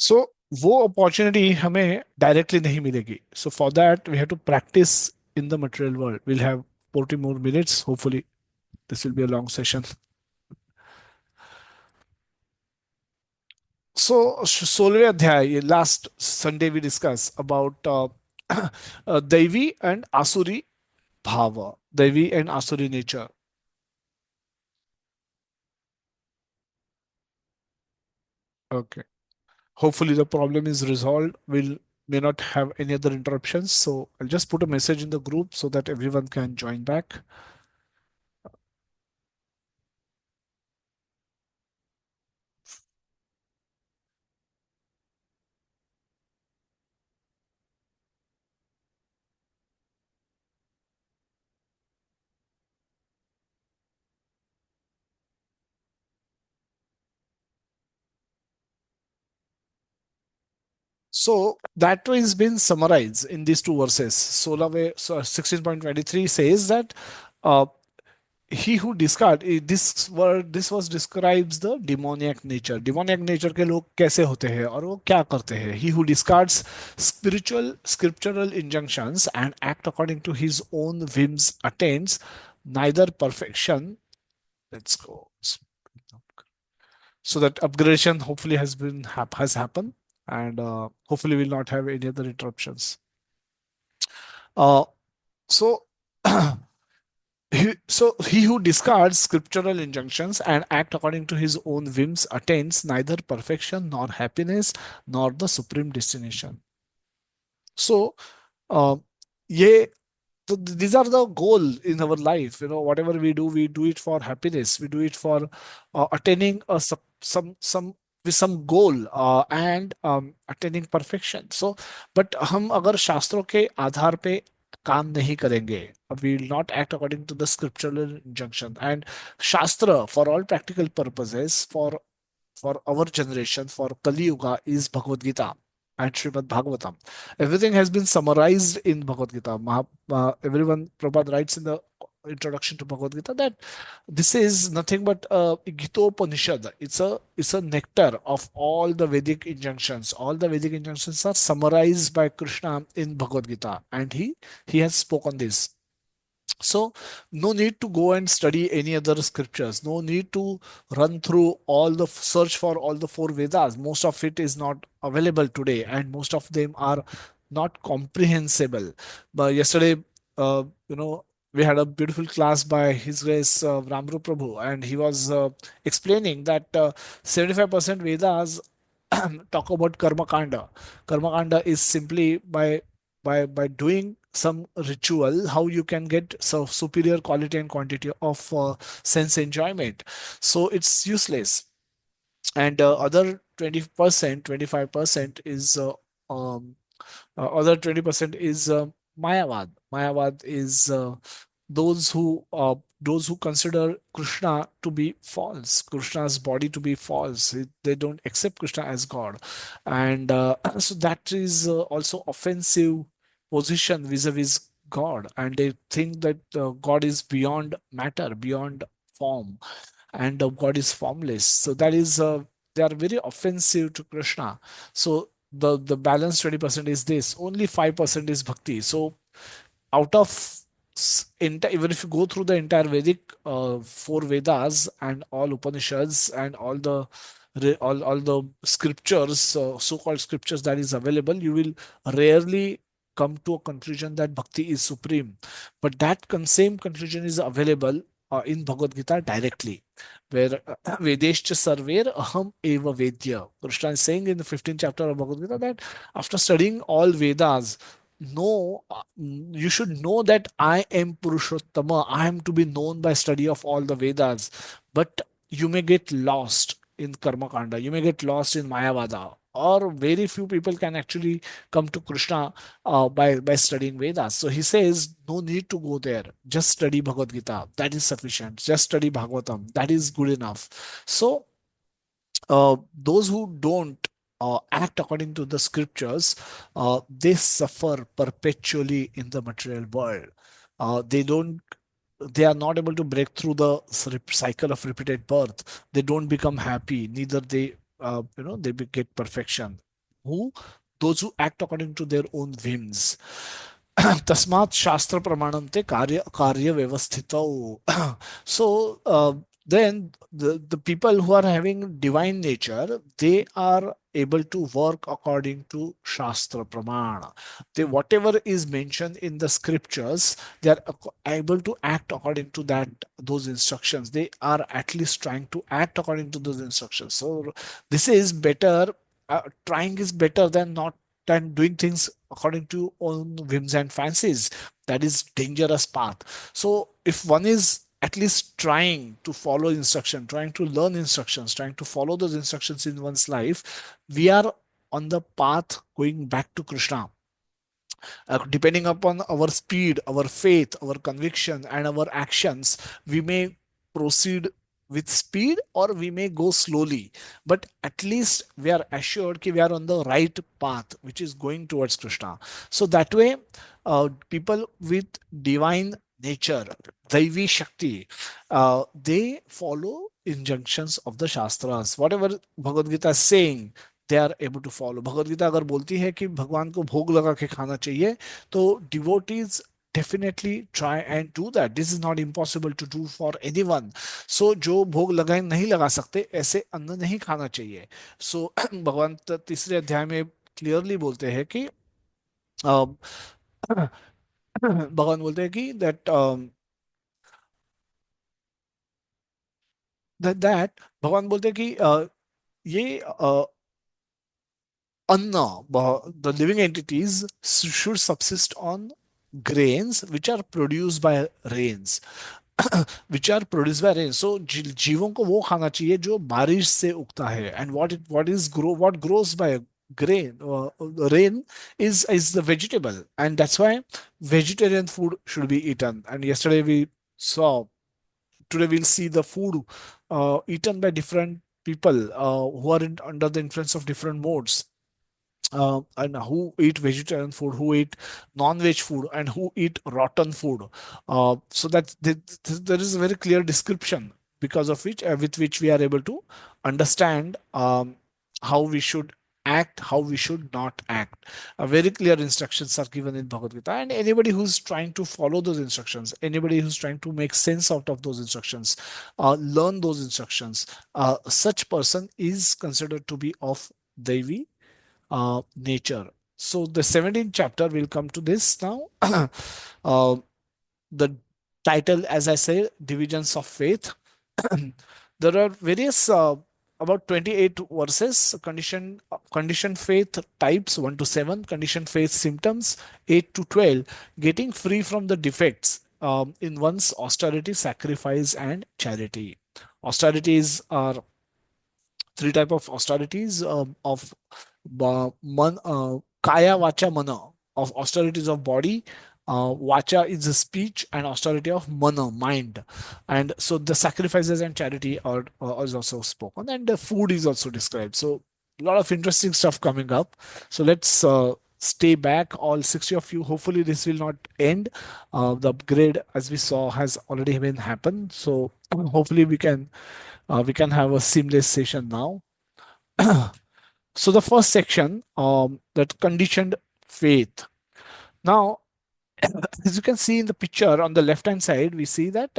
सो वो अपॉर्चुनिटी हमें डायरेक्टली नहीं मिलेगी. So for that we have to practice in the material world. Will have 40 more minutes. Hopefully, this will be a long session. So, 16वें अध्याय, last Sunday we discussed about Devi and Asuri Bhava, Devi and Asuri nature. Okay. Hopefully the problem is resolved. We'll may not have any other interruptions. So I'll just put a message in the group so that everyone can join back. So that has been summarized in these two verses. Solave, so 16.23 says that uh, he who discard this word, this was describes the demoniac nature. Demoniac nature के लोग कैसे होते हैं और वो क्या करते हैं? He who discards spiritual scriptural injunctions and act according to his own whims attains neither perfection. Let's go. So that upgradation hopefully has happened, and hopefully we'll not have any other interruptions. Uh, so he who discards scriptural injunctions and act according to his own whims attains neither perfection nor happiness nor the supreme destination. So uh, ये so these are the goal in our life. Whatever we do it for happiness. We do it for attaining some with some goal and attaining perfection. So, but हम अगर शास्त्रों के आधार पे काम नहीं करेंगे, we will not act according to the scriptural injunction. And Shastra, for all practical purposes, for our generation, for Kali Yuga, is Bhagavad Gita and Srimad Bhagavatam. Everything has been summarized in Bhagavad Gita. Everyone, Prabhupada writes in the introduction to Bhagavad Gita that this is nothing but a Gitopanishad. It's a nectar of all the Vedic injunctions. All the Vedic injunctions are summarized by Krishna in Bhagavad Gita, and he has spoken this. So, no need to go and study any other scriptures. No need to run through search for all the four Vedas. Most of it is not available today, and most of them are not comprehensible. But yesterday, we had a beautiful class by His Grace Ramru Prabhu, and he was explaining that 75% Vedas talk about karma kanda. Karma kanda is simply by doing some ritual how you can get superior quality and quantity of sense enjoyment. So it's useless. And other 20%, 25% is other 20% is mayavad. Mayavad is those who consider Krishna to be false, Krishna's body to be false. They don't accept Krishna as God, and so that is also offensive position vis-a-vis God, and they think that God is beyond matter, beyond form, and God is formless. So that is they are very offensive to Krishna. So the balance 20% is this. Only 5% is bhakti. So out of even if you go through the entire Vedic four Vedas and all Upanishads and all the scriptures, so-called scriptures that is available, you will rarely come to a conclusion that bhakti is supreme. But that same conclusion is available in Bhagavad Gita directly, where Vedeshcha Sarver Aham Eva Vedya. Krishna is saying in the 15th chapter of Bhagavad Gita that after studying all Vedas, no, you should know that I am Purushottama. I am to be known by study of all the Vedas. But you may get lost in Karma Kanda. You may get lost in Mayavada. Or very few people can actually come to Krishna by studying Vedas. So he says, no need to go there. Just study Bhagavad Gita. That is sufficient. Just study Bhagavatam. That is good enough. So those who don't act according to the scriptures, they suffer perpetually in the material world. They don't. They are not able to break through the cycle of repeated birth. They don't become happy. Neither they, get perfection. Who? Those who act according to their own whims. तस्मात् शास्त्र प्रमाणम ते कार्य व्यवस्थितौ. So then the people who are having divine nature, they are able to work according to Shastra Pramana. They, whatever is mentioned in the scriptures, they are able to act according to that, those instructions. They are at least trying to act according to those instructions. So this is better. Trying is better than not, than doing things according to own whims and fancies. That is dangerous path. So if one is at least trying to follow instruction, trying to learn instructions, trying to follow those instructions in one's life, we are on the path going back to Krishna. Depending upon our speed, our faith, our conviction, and our actions, we may proceed with speed or we may go slowly. But at least we are assured that we are on the right path, which is going towards Krishna. So that way, people with divine nature, Daivi Shakti, they follow injunctions of the Shastras. Whatever Bhagavad Gita is saying, they are able to follow. Bhagavad Gita अगर बोलती है कि भगवान को भोग लगा के खाना चाहिए, तो devotees definitely try and do that. This is not impossible to do for anyone. So जो भोग लगाए नहीं लगा सकते, ऐसे अन्न नहीं खाना चाहिए. सो भगवान तीसरे अध्याय में क्लियरली बोलते हैं कि भगवान बोलते हैं कि दैट दैट भगवान बोलते हैं कि ये Anna, the living entities should subsist on grains which are produced by rains. which are produced by rain. So जीवों को वो खाना चाहिए जो बारिश से उगता है. And what grows by grain, rain is the vegetable, and that's why vegetarian food should be eaten. And yesterday we saw, today we'll see the food eaten by different people who are under the influence of different modes, and who eat vegetarian food, who eat non-veg food, and who eat rotten food. So that there is a very clear description, because of which, with which we are able to understand how we should act, how we should not act. Very clear instructions are given in Bhagavad Gita, and anybody who's trying to follow those instructions, anybody who's trying to make sense out of those instructions, learn those instructions, such person is considered to be of Devi nature. So the 17th chapter will come to this now. The title, as I say, Divisions of Faith. There are various about 28 verses. Condition faith types 1 to 7, condition faith symptoms 8 to 12, getting free from the defects in one's austerity, sacrifice, and charity. Austerities are three type of austerities, of kaya, vacha, mana. Of austerities of body, vacha is a speech, and austerity of mana, mind. And so the sacrifices and charity are is also spoken, and the food is also described. So a lot of interesting stuff coming up. So let's stay back, all 60 of you. Hopefully this will not end. The upgrade, as we saw, has already been happened. So hopefully we can have a seamless session now. So the first section, that conditioned faith. Now, as you can see in the picture on the left hand side, we see that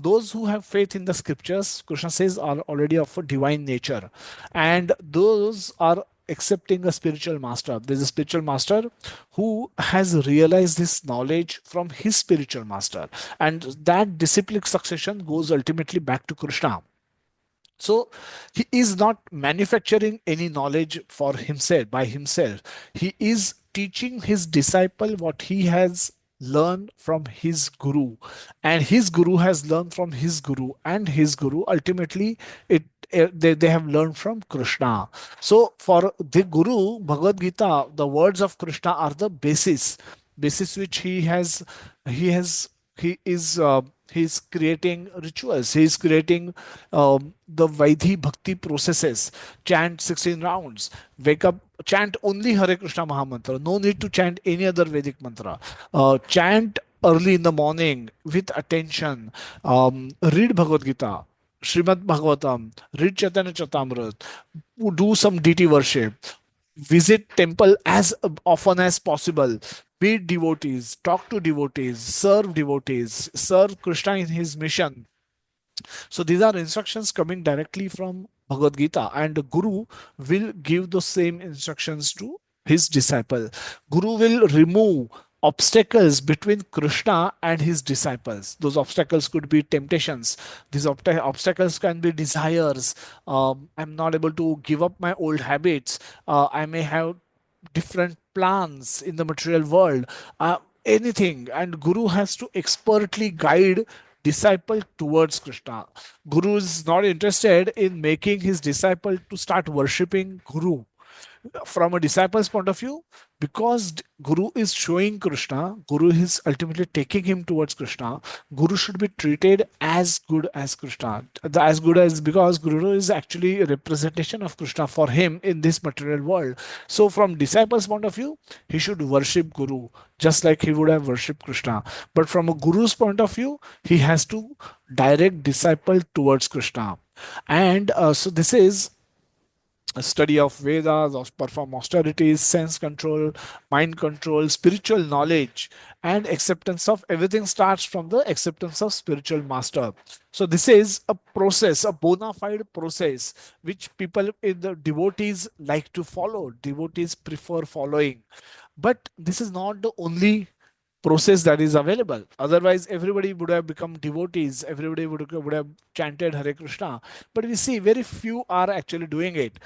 those who have faith in the scriptures, Krishna says, are already of a divine nature, and those are accepting a spiritual master. There's a spiritual master who has realized this knowledge from his spiritual master, and that disciplic succession goes ultimately back to Krishna. So he is not manufacturing any knowledge for himself, by himself. He is teaching his disciple what he has learned from his guru, and his guru has learned from his guru, and his guru ultimately, they have learned from Krishna. So for the guru, Bhagavad Gita, the words of Krishna are the basis which he has he is he's creating rituals, he's creating the Vaidhi bhakti processes. Chant 16 rounds, wake up, chant only Hare Krishna Mahamantra, no need to chant any other Vedic mantra. Chant early in the morning with attention. Read Bhagavad Gita, Srimad Bhagavatam, read Chaitanya Chatamrit, do some deity worship, visit temple as often as possible, meet devotees, talk to devotees, serve Krishna in his mission. So these are instructions coming directly from Bhagavad Gita, and the Guru will give the same instructions to his disciple. Guru will remove obstacles between Krishna and his disciples. Those obstacles could be temptations. These obstacles can be desires. I'm not able to give up my old habits. I may have different plans in the material world, anything, and Guru has to expertly guide disciple towards Krishna. Guru is not interested in making his disciple to start worshipping Guru. From a disciple's point of view, because Guru is showing Krishna, Guru is ultimately taking him towards Krishna. Guru should be treated as good as Krishna. As good as, because Guru is actually a representation of Krishna for him in this material world. So, from disciple's point of view, he should worship Guru just like he would have worshipped Krishna. But from a Guru's point of view, he has to direct disciple towards Krishna. And so, this is a study of Vedas, or perform austerities, sense control, mind control, spiritual knowledge, and acceptance of everything starts from the acceptance of spiritual master. So this is a process, a bona fide process, which people in the devotees like to follow. Devotees prefer following, but this is not the only process that is available. Otherwise, everybody would have become devotees. Everybody would have chanted Hare Krishna. But we see very few are actually doing it.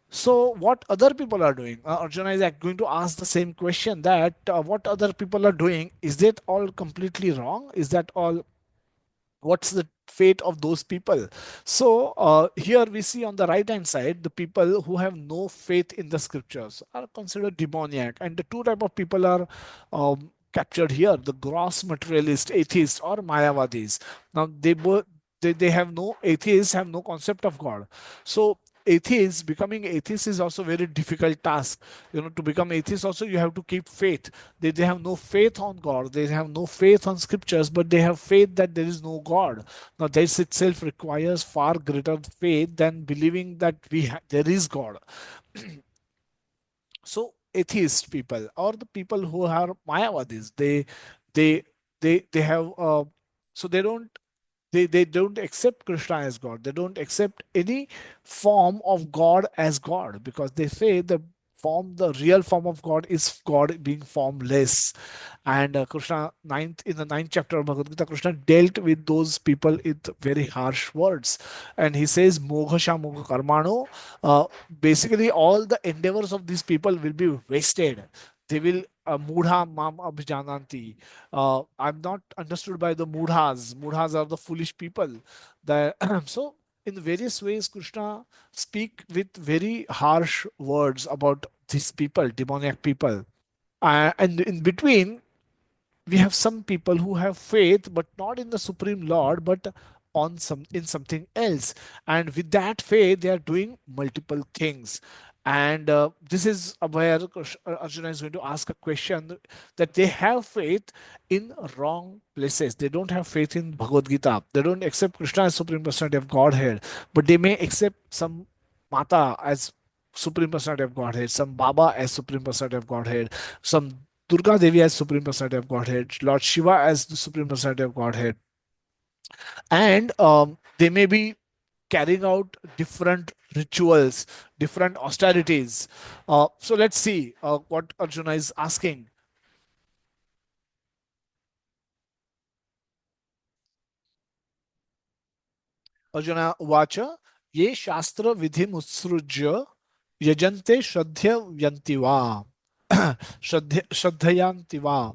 So, what other people are doing? Arjuna is going to ask the same question, that what other people are doing, is that all completely wrong? Is that all? What's the fate of those people? So, here we see on the right hand side, the people who have no faith in the scriptures are considered demoniac, and the two type of people are captured here: the gross materialist, atheist, or mayavadis. Now they both, they have no, atheists have no concept of God. So atheists, becoming atheist is also very difficult task. To become atheist also, you have to keep faith. They have no faith on God, they have no faith on scriptures, but they have faith that there is no God. Now this itself requires far greater faith than believing that there is God. So atheist people, or the people who are mayavadis, they they have so they don't accept Krishna as God. They don't accept any form of God as God, because they say the real form of God is God being formless. And Krishna, in the ninth chapter of Bhagavad Gita, Krishna dealt with those people with very harsh words, and he says, "Moghasha Mogha Karmano." Basically, all the endeavors of these people will be wasted. They will mudha mam abhijananti. I'm not understood by the mudhas. Mudhas are the foolish people. So in various ways, Krishna speak with very harsh words about these people, demoniac people. And in between, we have some people who have faith, but not in the Supreme Lord, but on some in something else. And with that faith, they are doing multiple things. And this is where Arjuna is going to ask a question, that they have faith in wrong places. They don't have faith in Bhagavad Gita. They don't accept Krishna as Supreme Personality of Godhead, but they may accept some Mata as Supreme Personality of Godhead, some Baba as Supreme Personality of Godhead, some Durga Devi as Supreme Personality of Godhead, Lord Shiva as the Supreme Personality of Godhead, and they may be carrying out different rituals, different austerities. So let's see what Arjuna is asking. Arjuna Uvacha, Ye Shastra Vidhim Utsrujya Yajante Shraddhayanti Va. Shraddhayanti Va.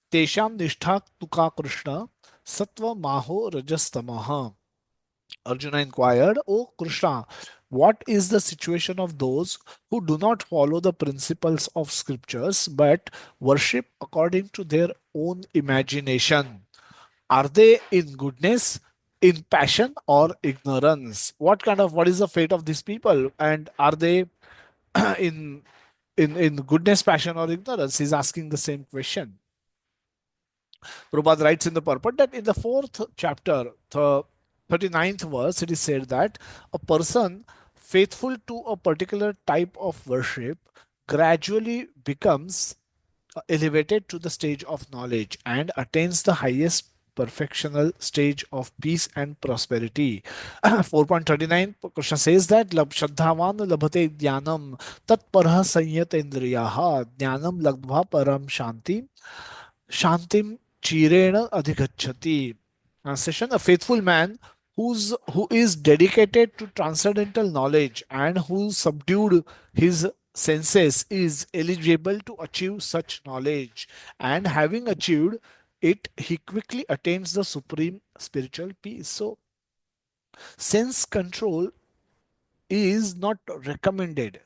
Tesham Nishtha Tuka Krishna Sattva Maho Rajastamaha. Arjuna inquired, O Krishna, what is the situation of those who do not follow the principles of scriptures but worship according to their own imagination? Are they in goodness, in passion, or ignorance? What is the fate of these people? And are they in in goodness, passion, or ignorance? He's asking the same question. Prabhupada writes in the purport that in the fourth chapter, the 39th verse, it is said that a person faithful to a particular type of worship gradually becomes elevated to the stage of knowledge and attains the highest perfectional stage of peace and prosperity. 4.39 Krishna says that Shraddhavan labhate jnanam tat parah sanyat indriyaha jnanam lagdva param shanti shantim chirena adhigachati. Session, a faithful man who is dedicated to transcendental knowledge and who subdued his senses is eligible to achieve such knowledge, and having achieved it he quickly attains the supreme spiritual peace. So sense control is not recommended,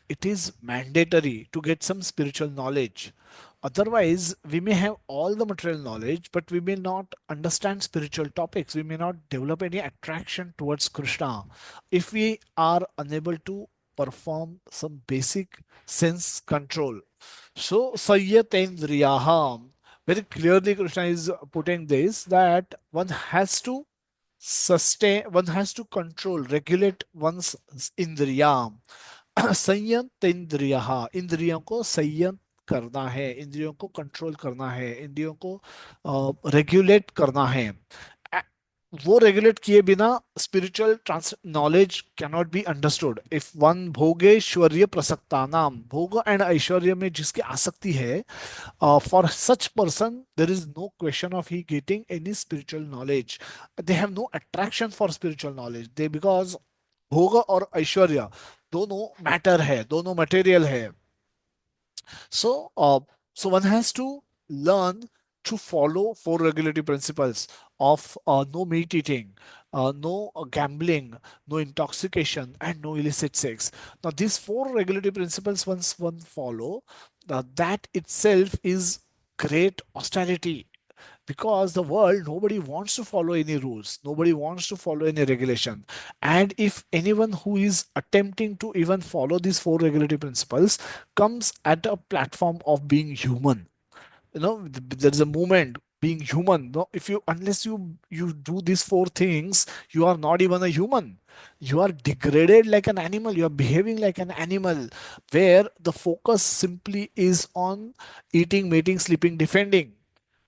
it is mandatory to get some spiritual knowledge. Otherwise, we may have all the material knowledge, but we may not understand spiritual topics. We may not develop any attraction towards Krishna if we are unable to perform some basic sense control. So, Sayyatendriyaha, very clearly, Krishna is putting this that one has to sustain, one has to control, regulate one's indriya. संयत इंद्रिया, इंद्रियों को संयत करना है, इंद्रियों को control करना है, इंद्रियों को रेगुलेट करना है. वो रेगुलेट किए बिना spiritual knowledge cannot be understood. If one भोगेश्वर्य प्रसक्ता नाम, भोग एंड ऐश्वर्य में जिसकी आसक्ति है, for such person there is no question of he getting any spiritual knowledge. They have no attraction for spiritual knowledge, they because भोग और ऐश्वर्य दोनों मैटर है, दोनों मटेरियल है. So one has to learn to follow four regulatory principles of no meat eating, no gambling, no intoxication, and no illicit sex. Now, these four regulatory principles, once one follow, that itself is great austerity, because the world, nobody wants to follow any rules, nobody wants to follow any regulation. And if anyone who is attempting to even follow these four regulatory principles comes at a platform of being human, there's a movement being human. No, if you, unless you do these four things, you are not even a human. You are degraded like an animal, you are behaving like an animal, where the focus simply is on eating, mating, sleeping, defending.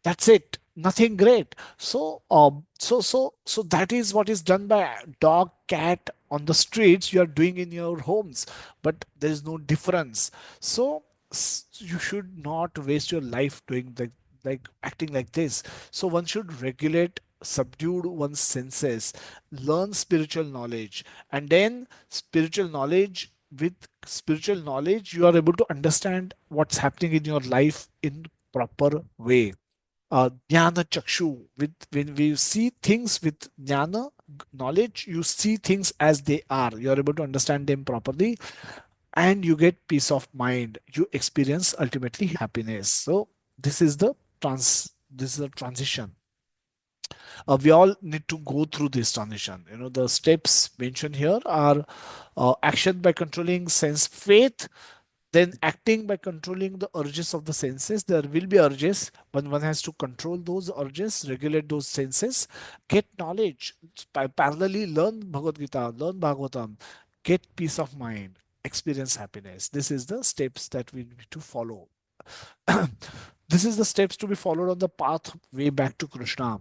That's it, nothing great. So that is what is done by dog, cat on the streets, you are doing in your homes, but there is no difference. So you should not waste your life doing like acting like this. So one should regulate, subdue one's senses, learn spiritual knowledge, and then spiritual knowledge, with spiritual knowledge you are able to understand what's happening in your life in proper way. Jnana chakshu, with when we see things with jnana knowledge, you see things as they are, you are able to understand them properly, and you get peace of mind, you experience ultimately happiness. So this is the transition. We all need to go through this transition. The steps mentioned here are action by controlling sense faith, then acting by controlling the urges of the senses. There will be urges, but one has to control those urges, regulate those senses, get knowledge, parallelly learn Bhagavad Gita, learn Bhagavatam, get peace of mind, experience happiness. This is the steps that we need to follow. This is the steps to be followed on the path way back to Krishna.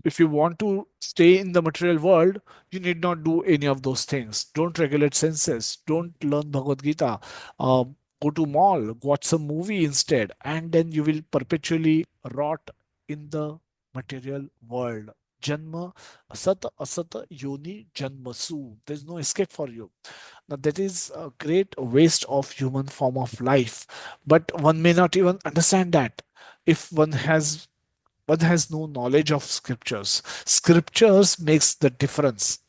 If you want to stay in the material world, you need not do any of those things. Don't regulate senses. Don't learn Bhagavad Gita. Go to mall, watch some movie instead, and then you will perpetually rot in the material world. Janma asata asata yoni janmasu. There's no escape for you. Now that is a great waste of human form of life. But one may not even understand that if one has no knowledge of scriptures. Scriptures makes the difference.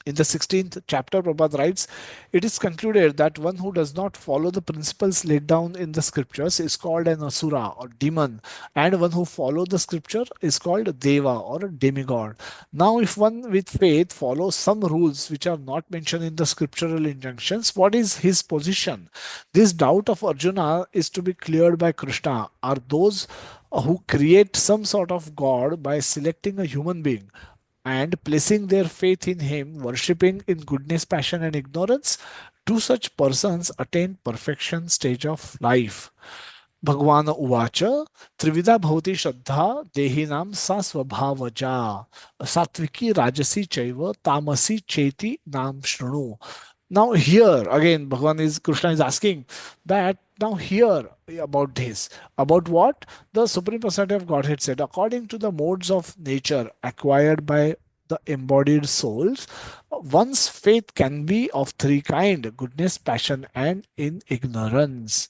In the 16th chapter, Prabhupada writes, it is concluded that one who does not follow the principles laid down in the scriptures is called an asura or demon, and one who follows the scripture is called a deva or a demigod. Now, if one with faith follows some rules which are not mentioned in the scriptural injunctions, what is his position? This doubt of Arjuna is to be cleared by Krishna. Are those who create some sort of god by selecting a human being and placing their faith in him, worshipping in goodness, passion, and ignorance, do such persons attain perfection stage of life. भगवान उवाच त्रिविधा भवति श्रद्धा देहिनां सा स्वभावजा सात्विकी राजसी चैव तामसी चेति नाम शृणु. Now here again Bhagavan is Krishna is asking that now here about this, about what the Supreme Personality of Godhead said, according to the modes of nature acquired by the embodied souls, one's faith can be of three kind: goodness, passion, and in ignorance.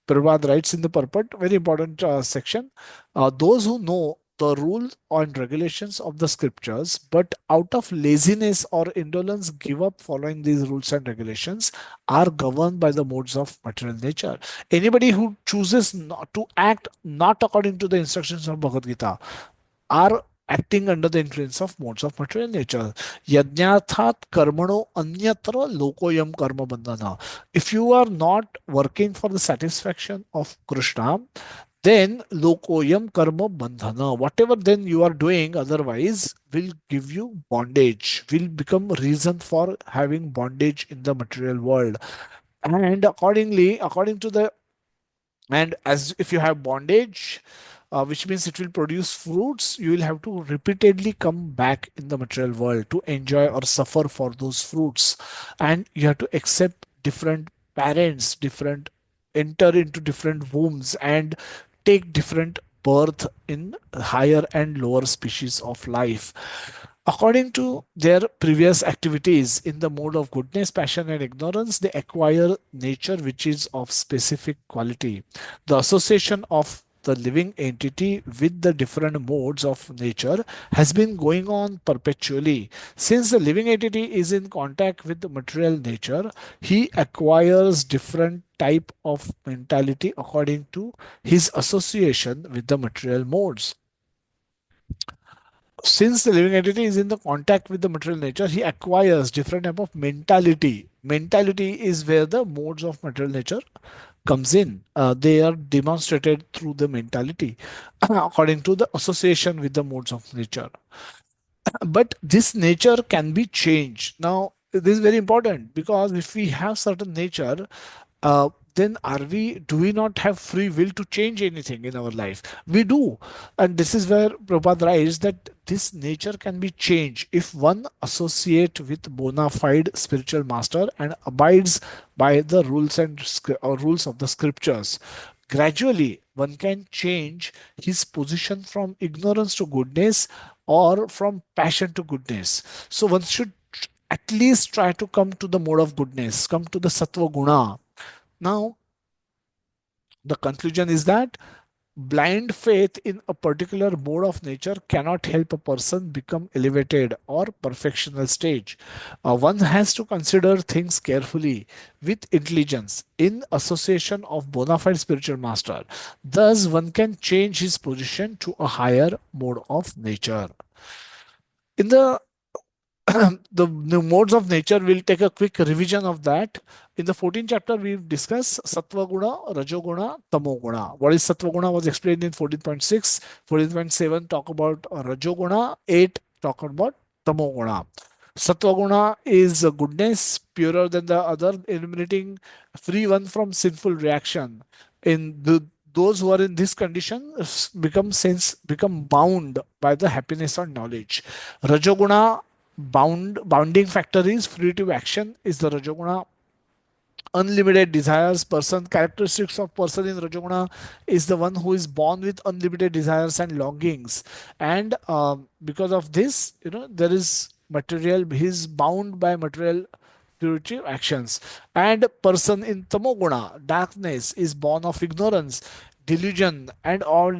Prabhupada writes in the purport, very important section, those who know the rules and regulations of the scriptures, but out of laziness or indolence give up following these rules and regulations, are governed by the modes of material nature. Anybody who chooses not to act not according to the instructions of Bhagavad Gita are acting under the influence of modes of material nature. Yajnathat karmano anyatra lokoyam karma bandhana. If you are not working for the satisfaction of Krishna, then lokoyam karma bandhana. Whatever then you are doing otherwise will give you bondage, will become reason for having bondage in the material world. And accordingly, according to the and as if you have bondage, which means it will produce fruits, you will have to repeatedly come back in the material world to enjoy or suffer for those fruits. And you have to accept different parents, different enter into different wombs and take different birth in higher and lower species of life according to their previous activities in the mode of goodness, passion, and ignorance. They acquire nature which is of specific quality. The association of the living entity with the different modes of nature has been going on perpetually. Since the living entity is in contact with the material nature, he acquires different type of mentality according to his association with the material modes. Since the living entity is in the contact with the material nature, he acquires different type of mentality. Mentality is where the modes of material nature comes in. They are demonstrated through the mentality according to the association with the modes of nature. But this nature can be changed. Now this is very important because if we have certain nature, then do we not have free will to change anything in our life? We do. And this is where Prabhupada writes that this nature can be changed if one associate with bona fide spiritual master and abides by the rules or rules of the scriptures. Gradually one can change his position from ignorance to goodness or from passion to goodness. So one should at least try to come to the mode of goodness, come to the sattva guna. Now, the conclusion is that blind faith in a particular mode of nature cannot help a person become elevated or perfectional stage. One has to consider things carefully with intelligence in association of bona fide spiritual master. Thus, one can change his position to a higher mode of nature. In the modes of nature, we'll take a quick revision of that. In the 14th chapter, we've discussed Sattva Guna, Rajoguna, Tamo Guna. What is Sattva Guna was explained in 14.6. 14.7 talk about Rajoguna. 8 talk about Tamo Guna. Sattva Guna is goodness, purer than the other, eliminating free one from sinful reaction. Those who are in this condition become bound by the happiness and knowledge. Rajoguna bounding factor is fruitive action is the Rajoguna. Unlimited desires person characteristics of person in Rajoguna is the one who is born with unlimited desires and longings, and because of this, there is material, he is bound by material fruitive actions. And person in Tamoguna, darkness, is born of ignorance, delusion, and all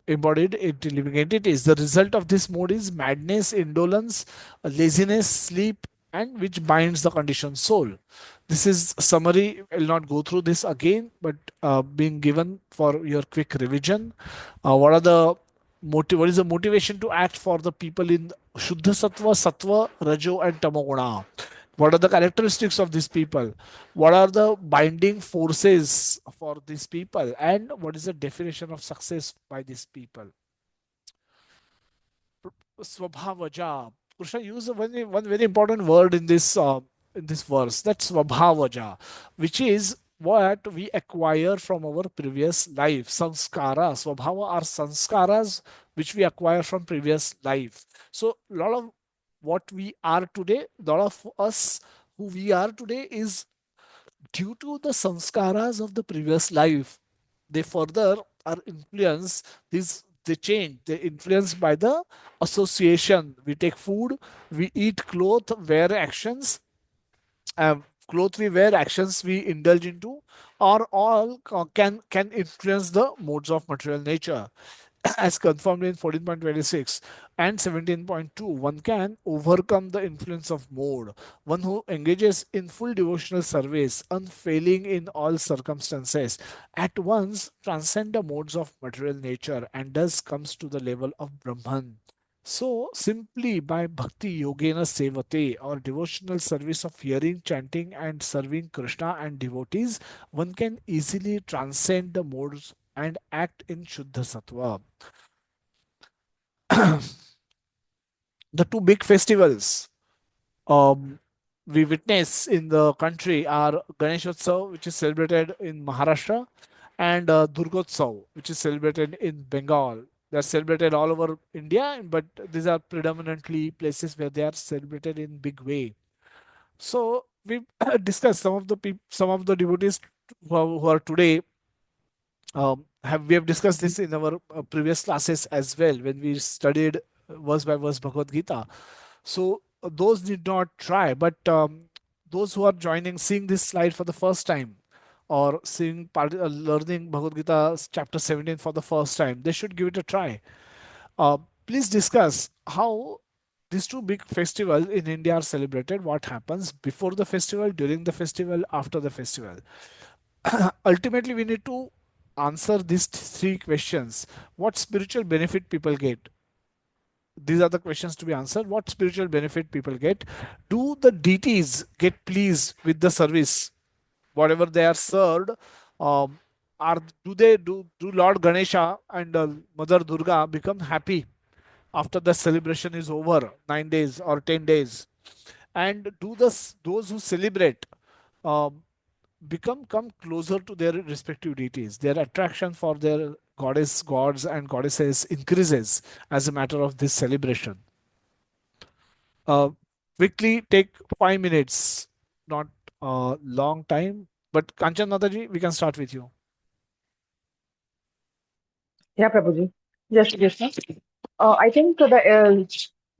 embodied into living entities. The result of this mode is madness, indolence, laziness, sleep, and which binds the conditioned soul. This is summary. I will not go through this again, but being given for your quick revision. What is the motivation to act for the people in Shuddha Sattva, Sattva, Rajo, and Tamoguna? What are the characteristics of these people? What are the binding forces for these people? And what is the definition of success by these people? Swabhavaja. Krishna used one very important word in this verse. That's Swabhavaja, which is what we acquire from our previous life. Sanskara. Swabhava are sanskaras which we acquire from previous life. So a lot of what we are today, a lot of us who we are today is due to the sanskaras of the previous life. They further are influenced, these they change, they influenced by the association. We take food, we eat, clothes, wear, actions, clothes we wear, actions we indulge into, are all can influence the modes of material nature. As confirmed in 14.26 and 17.2, one can overcome the influence of mode. One who engages in full devotional service, unfailing in all circumstances, at once transcend the modes of material nature and thus comes to the level of Brahman. So, simply by bhakti yogena sevate or devotional service of hearing, chanting, and serving Krishna and devotees, one can easily transcend the modes and act in Shuddha Sattva. The two big festivals we witness in the country are Ganeshotsav, which is celebrated in Maharashtra, and Durgotsav, which is celebrated in Bengal. They are celebrated all over India, but these are predominantly places where they are celebrated in big way. So we discussed some of the devotees who are today have we have discussed this in our previous classes as well when we studied verse by verse Bhagavad Gita. So those did not try, but those who are joining, seeing this slide for the first time, or learning Bhagavad Gita chapter 17 for the first time, they should give it a try. Uh, Please discuss how these two big festivals in India are celebrated. What happens before the festival, during the festival, after the festival. Ultimately, we need to answer these three questions. What spiritual benefit people get? These are the questions to be answered. What spiritual benefit people get? Do the deities get pleased with the service, whatever they are served? Um, are do Lord Ganesha and Mother Durga become happy after the celebration is over, 9 days or 10 days? And do those who celebrate um, come closer to their respective deities? Their attraction for their gods and goddesses increases as a matter of this celebration. uh, Quickly take 5 minutes, not a long time. But Kanchan Mataji, we can start with you. Yeah, Prabhuji. Yes, yes, sir. I think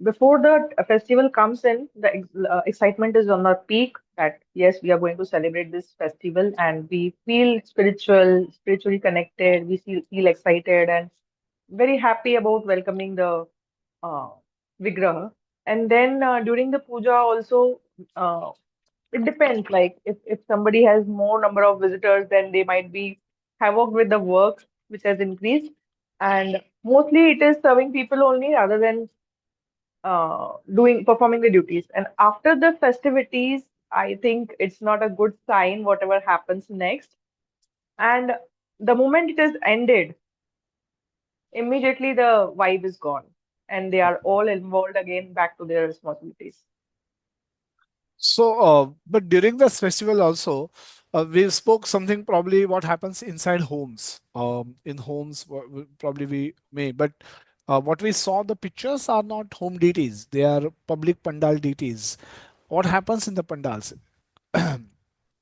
before the festival comes in, the excitement is on the peak that yes, we are going to celebrate this festival, and we feel spiritually connected. We feel excited and very happy about welcoming the uh, Vigraha. And then during the puja also, uh, it depends. Like if somebody has more number of visitors, then they might be havoc with the work, which has increased. And mostly it is serving people only rather than doing performing the duties. And after the festivities, I think it's not a good sign whatever happens next. And the moment it has ended, immediately the vibe is gone, and they are all involved again back to their responsibilities. So, but during this festival also, we spoke something probably what happens inside homes. In homes, probably we may, but what we saw, the pictures are not home deities; they are public pandal deities. What happens in the pandals?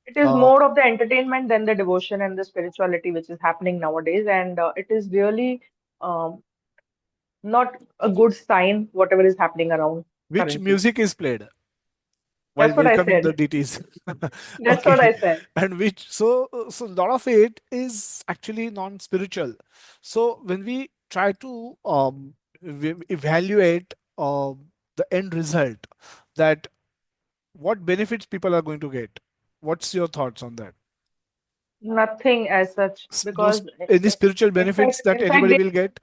It is uh, more of the entertainment than the devotion and the spirituality which is happening nowadays, and it is really um, not a good sign whatever is happening around which currently. music is played while That's what I welcoming the said. deities? That's what Okay, I said. and which so a lot of it is actually non-spiritual. So when we try to evaluate the end result, that what benefits people are going to get, what's your thoughts on that? Nothing as such No because any spiritual benefits that in fact, anybody will get?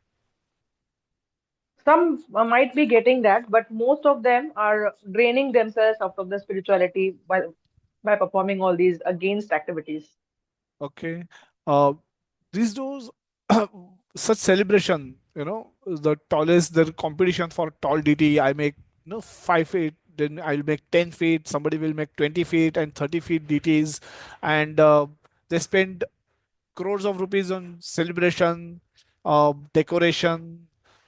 some might be getting that, but most of them are draining themselves out of the spirituality by performing all these against activities. Okay. These days, such celebration. the tallest, the competition for tall DT. I make 5 feet, then I'll make 10 feet. Somebody will make 20 feet and 30 feet DTs, and they spend crores of rupees on celebration, decoration.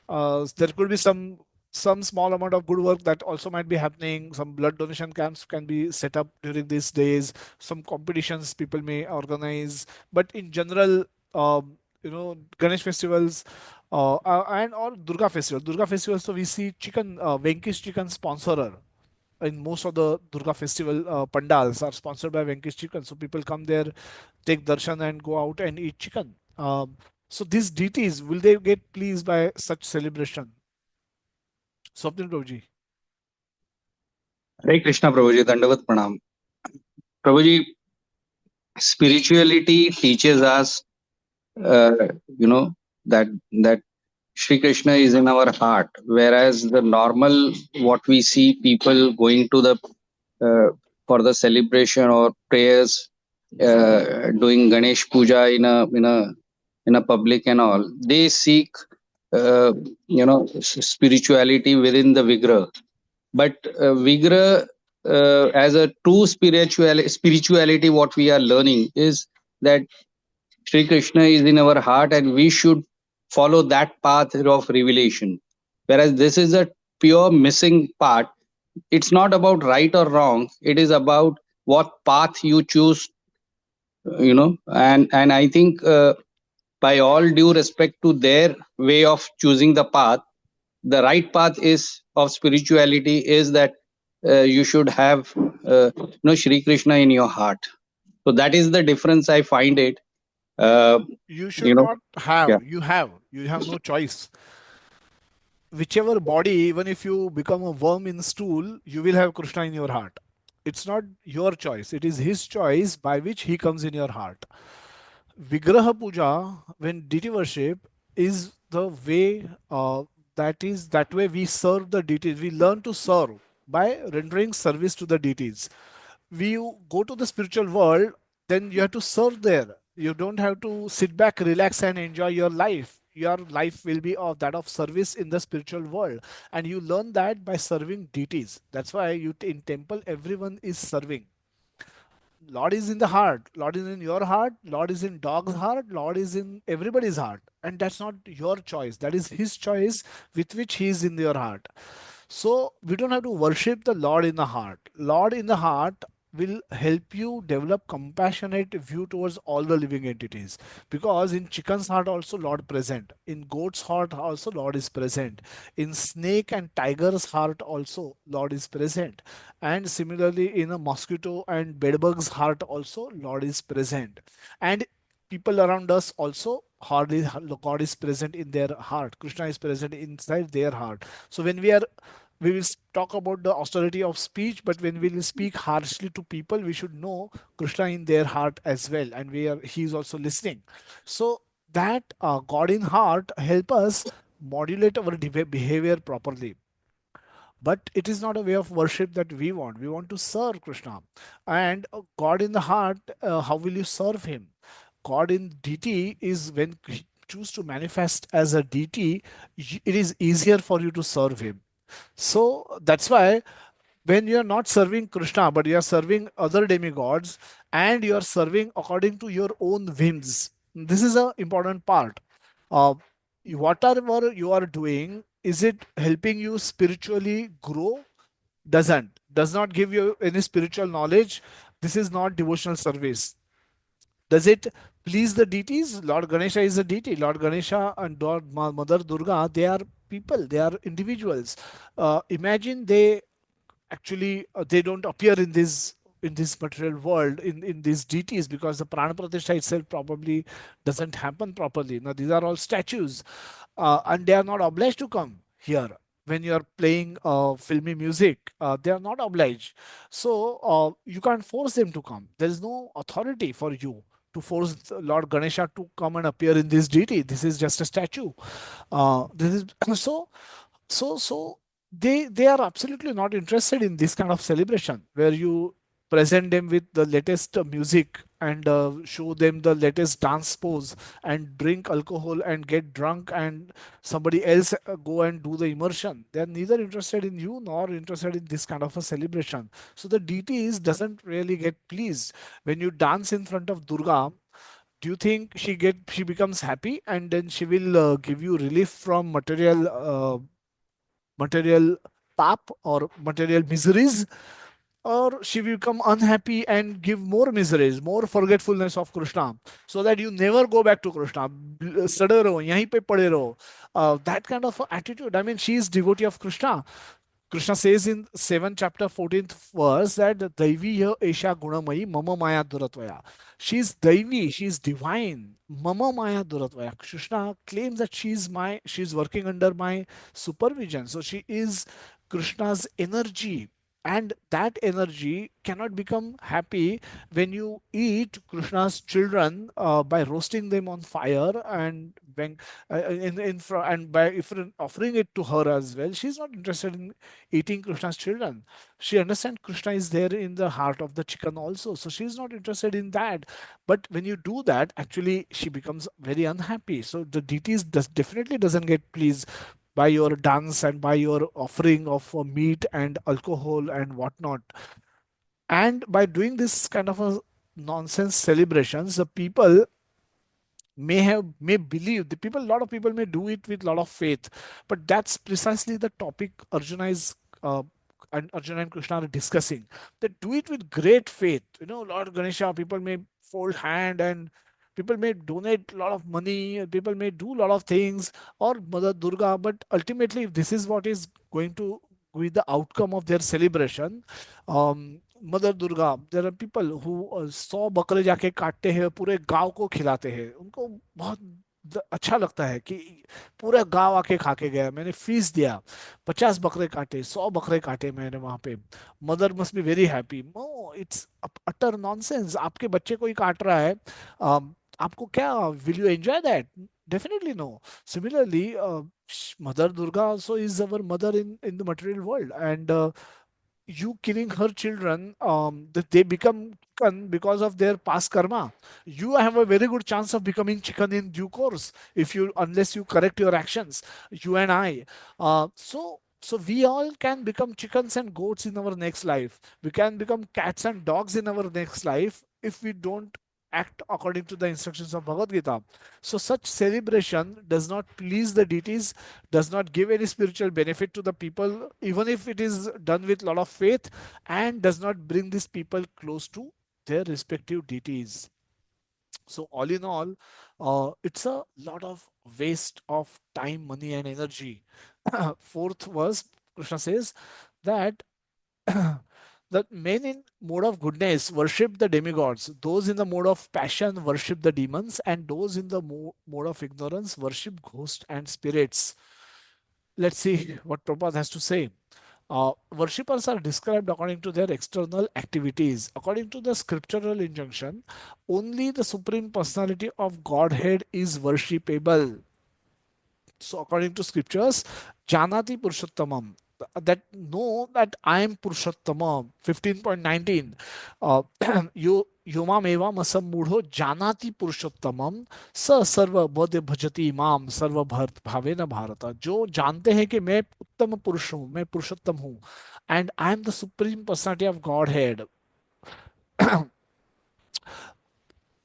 There could be some small amount of good work that also might be happening. Some blood donation camps can be set up during these days. Some competitions people may organize, but in general, Ganesh festivals. And or Durga festival. Durga festival, so we see chicken, Venki's chicken sponsorer in most of the Durga festival pandals are sponsored by Venki's Chicken. So people come there, take darshan, and go out and eat chicken. So these deities, will they get pleased by such celebration? Swapnil Prabhuji. Hare Krishna Prabhuji, Dandavat Pranam. Prabhuji, spirituality teaches us, uh, you know, that Shri Krishna is in our heart, whereas the normal what we see people going to the for the celebration or prayers, doing Ganesh Puja in a public and all, they seek spirituality within the Vigraha. But Vigraha, as a true spirituality, what we are learning is that Sri Krishna is in our heart and we should follow that path of revelation. Whereas this is a pure missing part. It's not about right or wrong. It is about what path you choose, and I think by all due respect to their way of choosing the path, the right path is of spirituality is that you should have Shri Krishna in your heart. So that is the difference I find it. You You should know, not yeah. have. You have no choice. Whichever body, even if you become a worm in stool, you will have Krishna in your heart. It's not your choice. It is his choice by which he comes in your heart. Vigraha puja, when deity worship, is the way that way we serve the deities. We learn to serve by rendering service to the deities. We go to the spiritual world, then you have to serve there. You don't have to sit back, relax, and enjoy your life. Your life will be of that of service in the spiritual world, and you learn that by serving deities. That's why you in temple everyone is serving. Lord is in the heart. Lord is in your heart. Lord is in dog's heart. Lord is in everybody's heart. And that's not your choice. That is His choice with which He is in your heart. So we don't have to worship the Lord in the heart. Lord in the heart will help you develop compassionate view towards all the living entities, because in chicken's heart also Lord present, in goat's heart also Lord is present, in snake and tiger's heart also Lord is present, and similarly in a mosquito and bedbug's heart also Lord is present, and people around us also hardly God is present in their heart. Krishna is present inside their heart. So when we will talk about the austerity of speech, but when we will speak harshly to people, we should know Krishna in their heart as well, and he is also listening. So that God in heart help us modulate our behavior properly. But it is not a way of worship that we want. We want to serve Krishna, and God in the heart. How will you serve Him? God in deity is when He choose to manifest as a deity, it is easier for you to serve Him. So that's why when you are not serving Krishna, but you are serving other demigods, and you are serving according to your own whims, this is an important part. Uh, Whatever you are doing, is it helping you spiritually grow? Does not give you any spiritual knowledge. This is not devotional service. Does it please the deities? Lord Ganesha is a deity. Lord Ganesha and Mother Durga, they are people, they are individuals. Imagine actually they don't appear in this material world in these deities, because the prana pratishtha itself probably doesn't happen properly. Now these are all statues, and they are not obliged to come here. When you are playing filmy music, they are not obliged. So you can't force them to come. There is no authority for you to force Lord Ganesha to come and appear in this deity. This is just a statue. This is so they are absolutely not interested in this kind of celebration where you present them with the latest music, and show them the latest dance pose and drink alcohol and get drunk, and somebody else go and do the immersion. They are neither interested in you nor interested in this kind of a celebration. So the deities doesn't really get pleased when you dance in front of Durga. Do you think she becomes happy and then she will give you relief from material tap or material miseries, or she will become unhappy and give more miseries, more forgetfulness of Krishna, so that you never go back to Krishna? सड़े रहो, यहीं पे पड़े रहो. That kind of attitude. I mean, she is devotee of Krishna. Krishna says in 7 chapter 14th verse that Daiviya Esha Gunamayi Mama Maya Duratvaya. She is Daivi, she is divine. Mama Maya Duratvaya. Krishna claims that she is working under my supervision. So she is Krishna's energy. And that energy cannot become happy when you eat Krishna's children by roasting them on fire, and when and by if offering it to her as well. She's not interested in eating Krishna's children. She understands Krishna is there in the heart of the chicken also. So she's not interested in that. But when you do that, actually she becomes very unhappy. So the deities definitely doesn't get pleased by your dance and by your offering of meat and alcohol and whatnot. And by doing this kind of a nonsense celebrations, the people may believe, the people, a lot of people may do it with a lot of faith, but that's precisely the topic Arjuna is and Arjuna and Krishna are discussing. They do it with great faith. Lord Ganesha, people may fold hand, and people may donate a lot of money, people may do a lot of things, or Mother Durga, but ultimately if this is what is going to be the outcome of their celebration, mother Durga, there are people who 100 बकरे जाके काटते हैं, पूरे गांव को खिलाते हैं, उनको बहुत अच्छा लगता है कि पूरा गांव आके खा के गया, मैंने फीस दिया, 50 बकरे काटे, 100 बकरे काटे मैंने वहां पे, mother must be very happy. No, it's utter nonsense. आपके बच्चे को ही काट रहा है, आपको क्या, will you enjoy that? Definitely no. Similarly, Mother Durga also is our mother in the material world, and you killing her children, that they become chicken because of their past karma. You have a very good chance of becoming chicken in due course, if you, unless you correct your actions, you and I. So we all can become chickens and goats in our next life. We can become cats and dogs in our next life if we don't act according to the instructions of Bhagavad Gita. So such celebration does not please the deities, does not give any spiritual benefit to the people, even if it is done with a lot of faith, and does not bring these people close to their respective deities. So all in all, it's a lot of waste of time, money, and energy. Fourth verse, Krishna says that the men in mode of goodness worship the demigods, those in the mode of passion worship the demons, and those in the mode of ignorance worship ghosts and spirits. Let's see what Prabhupada has to say. Worshippers are described according to their external activities. According to the scriptural injunction, only the Supreme Personality of Godhead is worshipable. So according to scriptures, Janati Purushottamam, that know that I am Purushottama, 15.19. You Yomam evam asam mudho janati पुरुषोत्तमम स सर्व बद भजति माम सर्व भावे न भारत. जो जानते हैं कि मैं उत्तम पुरुष हूँ, मैं पुरुषोत्तम हूँ, and I am the supreme personality of Godhead.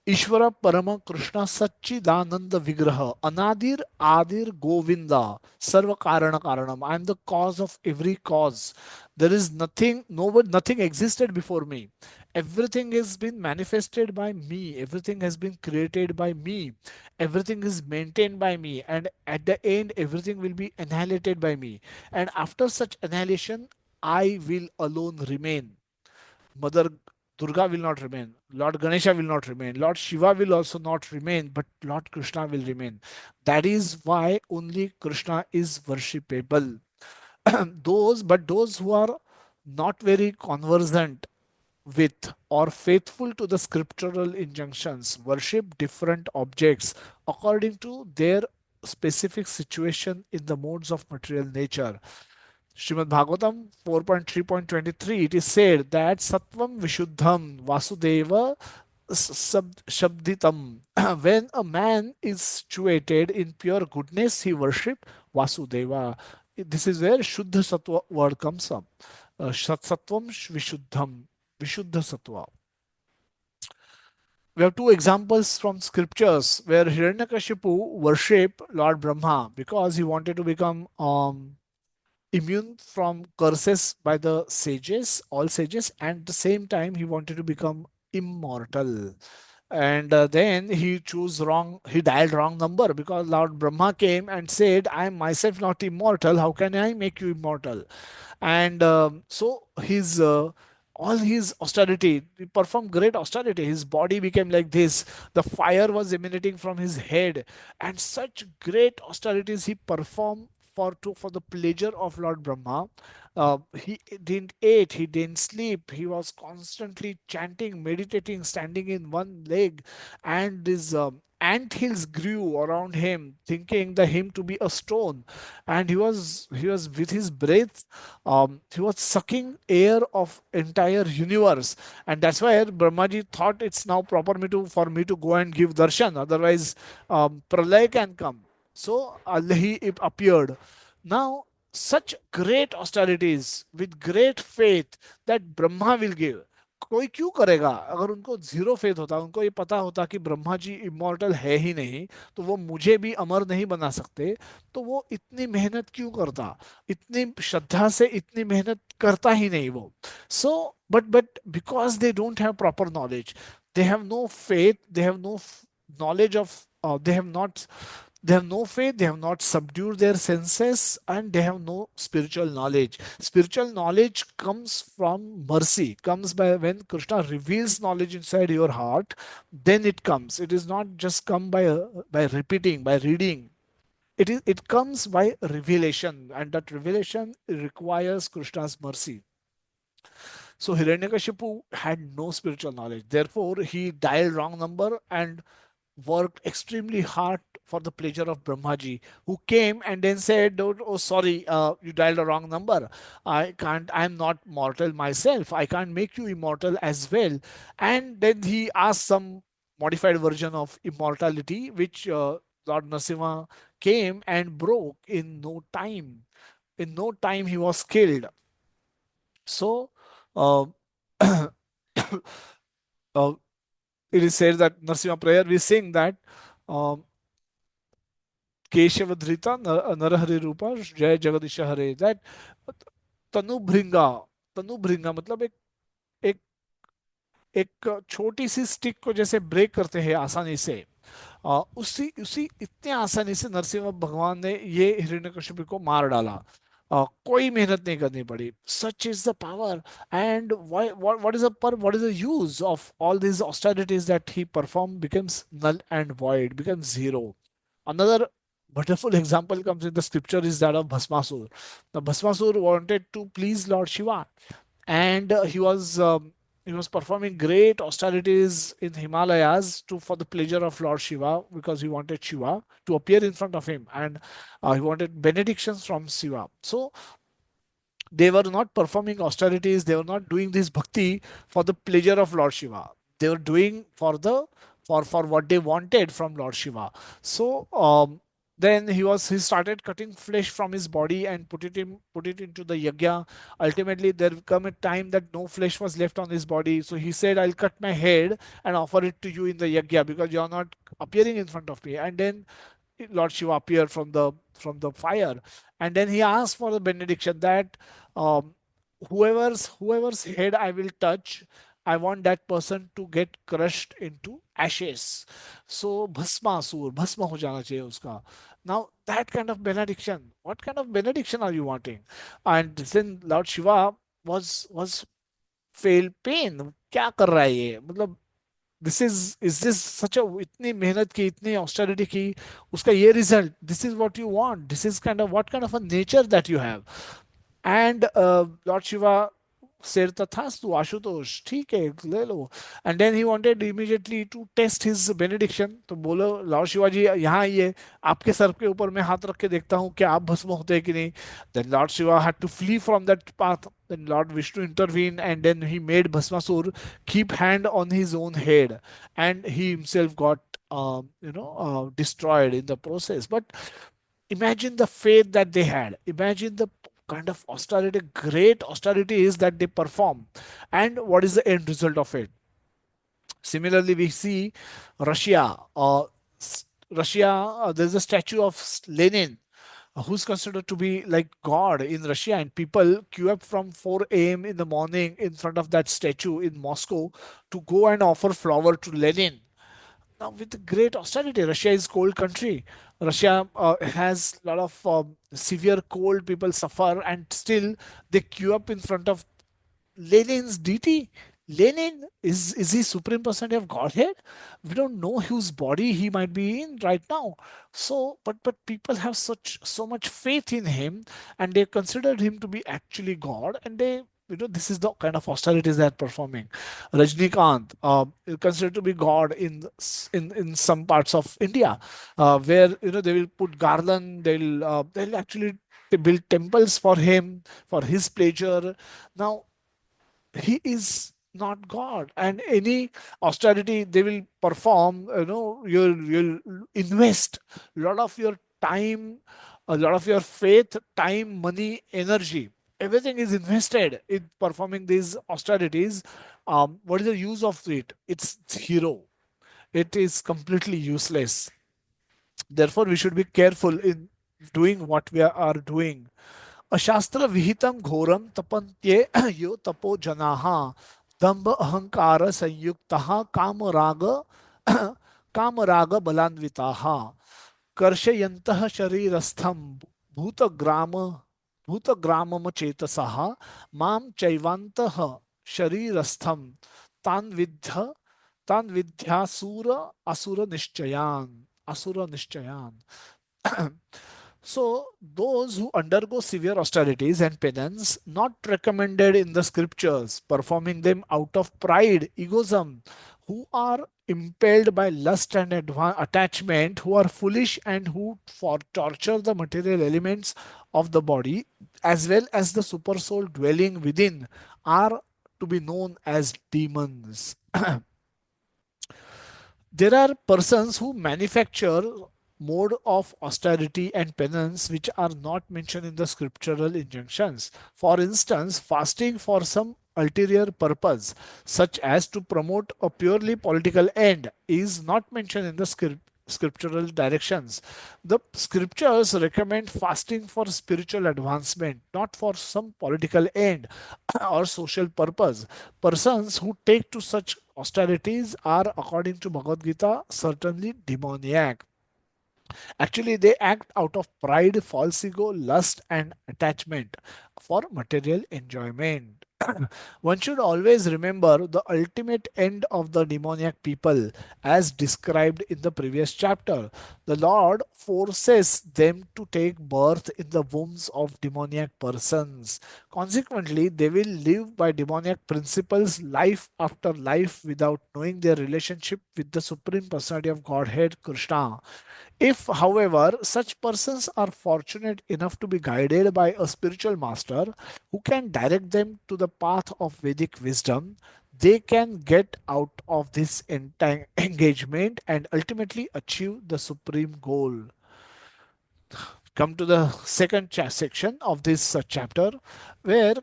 ईश्वर परम कृष्ण सच्चिदानंद विग्रह अनादिर आदिर गोविंदा सर्व कारण कारणम. I am the cause of every cause. There is nothing, nothing existed before me. Everything has been manifested by me. Everything has been created by me. Everything is maintained by me. And at the end, everything will be annihilated by me. And after such annihilation, I will alone remain. Mother Durga will not remain. Lord Ganesha will not remain. Lord Shiva will also not remain, but Lord Krishna will remain. That is why only Krishna is worshipable. Those who are not very conversant with or faithful to the scriptural injunctions worship different objects according to their specific situation in the modes of material nature. Srimad Bhagavatam 4.3.23, it is said that Sattvam Vishuddham Vasudeva Shabditam. When a man is situated in pure goodness, he worship Vasudeva. This is where Shuddha Sattva word comes up. Sattvam Vishuddham. Vishuddha Sattva. We have two examples from scriptures where Hiranyakashipu worship Lord Brahma because he wanted to become immune from curses by the sages, all sages, and at the same time he wanted to become immortal. And then he chose wrong, he dialed wrong number because Lord Brahma came and said, I am myself not immortal, how can I make you immortal? And so his all his austerity, he performed great austerity, his body became like this, the fire was emanating from his head, and such great austerities he performed for the pleasure of Lord Brahma. He didn't eat, he didn't sleep, he was constantly chanting, meditating, standing in one leg, and his ant hills grew around him, thinking the him to be a stone. And he was with his breath, he was sucking air of entire universe, and that's why Brahmaji thought it's now proper me to for me to go and give darshan, otherwise pralay can come. So he appeared. Now, such great austerities with great faith that Brahma will give. कोई क्यों करेगा? अगर उनको zero faith होता, उनको ये पता होता कि ब्रह्मा जी इमॉर्टल है ही नहीं, तो वो मुझे भी अमर नहीं बना सकते, तो वो इतनी मेहनत क्यों करता? इतनी श्रद्धा से इतनी मेहनत करता ही नहीं वो. So but because they don't have proper knowledge, they have no faith, they have no knowledge of, they have no faith, they have not subdued their senses, and they have no spiritual knowledge. Spiritual knowledge comes from mercy, comes by when Krishna reveals knowledge inside your heart, then it comes. It is not just come by repeating, by reading. It comes by revelation, and that revelation requires Krishna's mercy. So Hiranyakashipu had no spiritual knowledge. Therefore, he dialed wrong number and worked extremely hard for the pleasure of Brahmaji, who came and then said, "Oh, oh, sorry, you dialed a wrong number. I can't, I'm not mortal myself. I can't make you immortal as well." And then he asked some modified version of immortality, which Lord Narasimha came and broke in no time. In no time, he was killed. So, uh, uh, it is said that Narasimha prayer, we sing that um, Keshava धृता नरहरि रूपा जय जगदीश हरे, that तनुभृंगा. तनुभृंगा मतलब एक एक छोटी सी stick को जैसे ब्रेक करते हैं आसानी से, उसी उसी इतने आसानी से नरसिंह भगवान ने ये हिरण्यकशिपु को मार डाला. कोई मेहनत नहीं करनी पड़ी. Such is the power. And what is the use of all these austerities that he performed becomes null and void, becomes zero. Another wonderful example comes in the scripture is that of Bhasmasur. Now Bhasmasur wanted to please Lord Shiva, and he was performing great austerities in Himalayas to for the pleasure of Lord Shiva, because he wanted Shiva to appear in front of him, and he wanted benedictions from Shiva. So they were not performing austerities, they were not doing this bhakti for the pleasure of Lord Shiva. They were doing for what they wanted from Lord Shiva. So then he started cutting flesh from his body and put it into the yajna. Ultimately, there come a time that no flesh was left on his body. So he said, "I'll cut my head and offer it to you in the yajna because you are not appearing in front of me." And then Lord Shiva appeared from the fire, and then he asked for the benediction that um, whoever's head I will touch, I want that person to get crushed into ashes. So भस्म हो जाना चाहिए उसका. Now that kind of benediction, what kind of benediction are you wanting? And then Lord Shiva was fail pain. क्या कर रहा है ये, मतलब दिस इज सच अ, इतनी मेहनत की, इतनी ऑस्टेरिटी की, उसका ये result, this is what you want, this is kind of what kind of a nature that you have. And Lord Shiva said tathastu ashutosh, ठीक है ले लो. And then he wanted immediately to test his benediction. तो बोलो Lord Shivaji यहाँ आइए, आपके sir के ऊपर मैं हाथ रख के देखता हूँ क्या आप भस्म होते हैं कि नहीं. Then Lord Shiva had to flee from that path. Then Lord Vishnu intervened, and then he made Bhasmasur keep hand on his own head, and he himself got destroyed in the process. But imagine the faith that they had. Imagine the kind of austerity, great austerity is that they perform, and what is the end result of it. Similarly, we see Russia. Russia, there's a statue of Lenin, who's considered to be like God in Russia, and people queue up from 4 a.m. in the morning in front of that statue in Moscow to go and offer flower to Lenin. Now, with great austerity, Russia is cold country. Russia has a lot of severe cold. People suffer, and still they queue up in front of Lenin's deity. Lenin is he supreme personality of Godhead? We don't know whose body he might be in right now. So, but people have so much faith in him, and they considered him to be actually God, and they. This is the kind of austerities they are performing. Rajnikant, is considered to be God in some parts of India, where they will put garland, they'll actually build temples for him for his pleasure. Now he is not God, and any austerity they will perform, you'll invest a lot of your time, a lot of your faith, time, money, energy, everything is invested in performing these austerities. What is the use of it? It's zero. It is completely useless. Therefore we should be careful in doing what we are doing. अशास्त्र विहितम घोरम तपन्त्ये यो तपो जनाः दंभ अहंकार संयुक्तः कामराग बलान्विताः कर्षयन्तः शरीरस्थं भूतग्राम भूतग्रामम चेतसः मां चैवान्तः शरीरस्थं तान् विद्ध तान् विद्यासुर असुर निश्चयान. So, those who undergo severe austerities and penance, not recommended in the scriptures, performing them out of pride, egoism, who are impelled by lust and attachment, who are foolish and who for torture the material elements of the body, as well as the super soul dwelling within, are to be known as demons. There are persons who manufacture mode of austerity and penance which are not mentioned in the scriptural injunctions. For instance, fasting for some ulterior purpose, such as to promote a purely political end, is not mentioned in the scriptural directions. The scriptures recommend fasting for spiritual advancement, not for some political end or social purpose. Persons who take to such austerities are, according to Bhagavad Gita, certainly demoniac. Actually, they act out of pride, false ego, lust, and attachment for material enjoyment. One should always remember the ultimate end of the demoniac people as described in the previous chapter. The Lord forces them to take birth in the wombs of demoniac persons. Consequently, they will live by demoniac principles life after life without knowing their relationship with the Supreme Personality of Godhead, Krishna. If, however, such persons are fortunate enough to be guided by a spiritual master who can direct them to the path of Vedic wisdom, they can get out of this engagement and ultimately achieve the supreme goal. Come to the second section of this chapter, where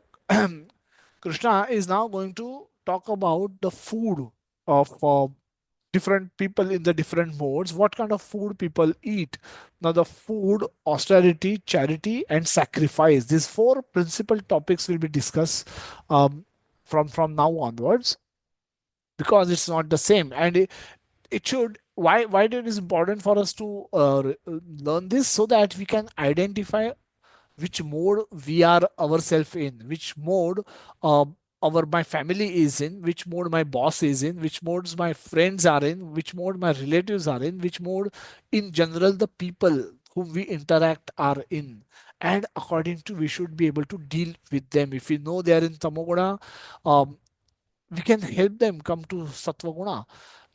Krishna is now going to talk about the food of different people in the different modes, what kind of food people eat. Now, the food, austerity, charity, and sacrifice. These four principal topics will be discussed from now onwards, because it's not the same, and it should. Why it is important for us to learn this, so that we can identify which mode we are ourselves in, which mode uh, our my family is in, which mode my boss is in, which modes my friends are in, which mode my relatives are in, which mode in general the people whom we interact are in. and according to we should be able to deal with them. If we know they are in tamoguna, um, we can help them come to sattva guna.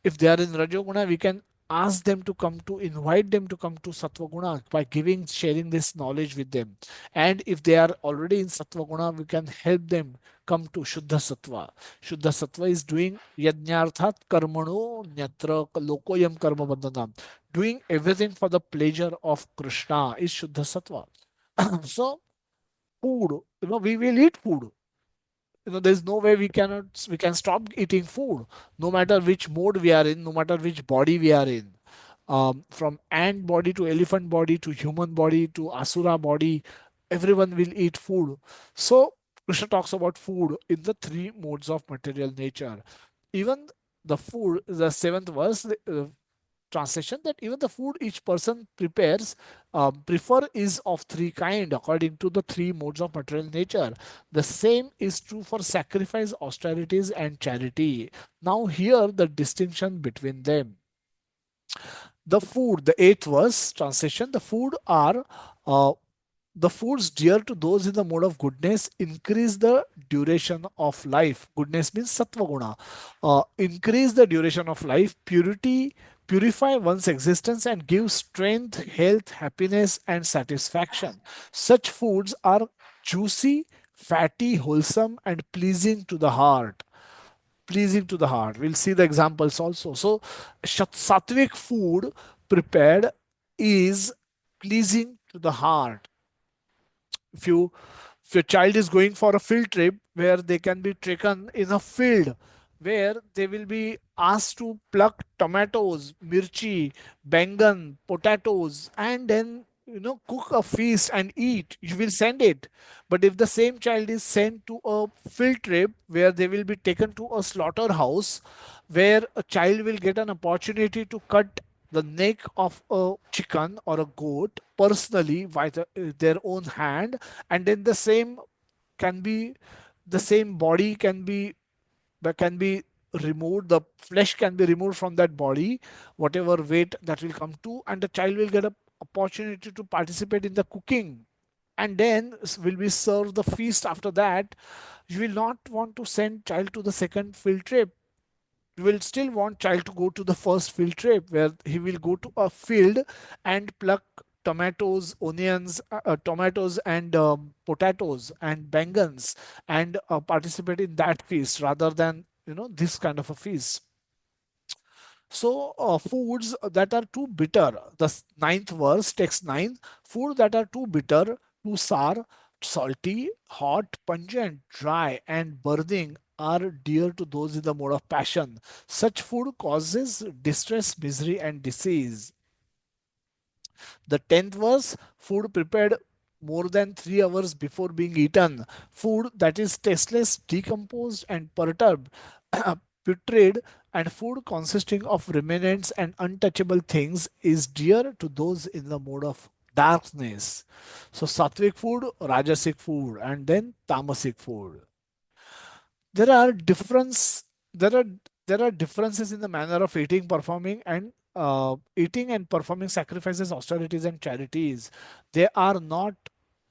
If they are in rajoguna, we can ask them to come to invite them to come to sattva guna by giving sharing this knowledge with them. And if they are already in sattva guna, we can help them come to shuddha sattva. Shuddha sattva is doing yajnarthat karmano nyatra lokoyam karma bandhanam, doing everything for the pleasure of Krishna is shuddha sattva. So food, we will eat food. There's no way we can stop eating food, no matter which mode we are in, no matter which body we are in. From ant body to elephant body to human body to asura body, everyone will eat food. So Krishna talks about food in the three modes of material nature. Even the food, the seventh verse, translation, that even the food each person prefer is of three kind according to the three modes of material nature. The same is true for sacrifice, austerities, and charity. Now here the distinction between them. The food, the eighth verse translation, uh, the foods dear to those in the mode of goodness increase the duration of life. Goodness means sattva guna. Increase the duration of life, purify one's existence, and give strength, health, happiness, and satisfaction. Such foods are juicy, fatty, wholesome, and pleasing to the heart. Pleasing to the heart. We'll see the examples also. So, sattvic food prepared is pleasing to the heart. If your child is going for a field trip where they can be taken in a field where they will be asked to pluck tomatoes, mirchi, bangan, potatoes, and then cook a feast and eat, you will send it. But if the same child is sent to a field trip where they will be taken to a slaughterhouse where a child will get an opportunity to cut the neck of a chicken or a goat personally by their own hand, and then can be the same body can be removed, the flesh can be removed from that body, whatever weight that will come to, and the child will get an opportunity to participate in the cooking, and then will be served the feast after that. You will not want to send child to the second field trip. You will still want child to go to the first field trip where he will go to a field and pluck tomatoes and potatoes and bangans and participate in that feast rather than this kind of a feast. So, foods that are too bitter, the ninth verse, text 9, food that are too bitter, too sour, salty, hot, pungent, dry, and burning are dear to those in the mode of passion. Such food causes distress, misery, and disease. The 10th verse, food prepared more than 3 hours before being eaten, food that is tasteless, decomposed, and perturbed, putrid, and food consisting of remnants and untouchable things is dear to those in the mode of darkness. So, sattvic food, rajasic food, and then tamasic food. There are difference. There are differences in the manner of eating and performing sacrifices, austerities, and charities. They are not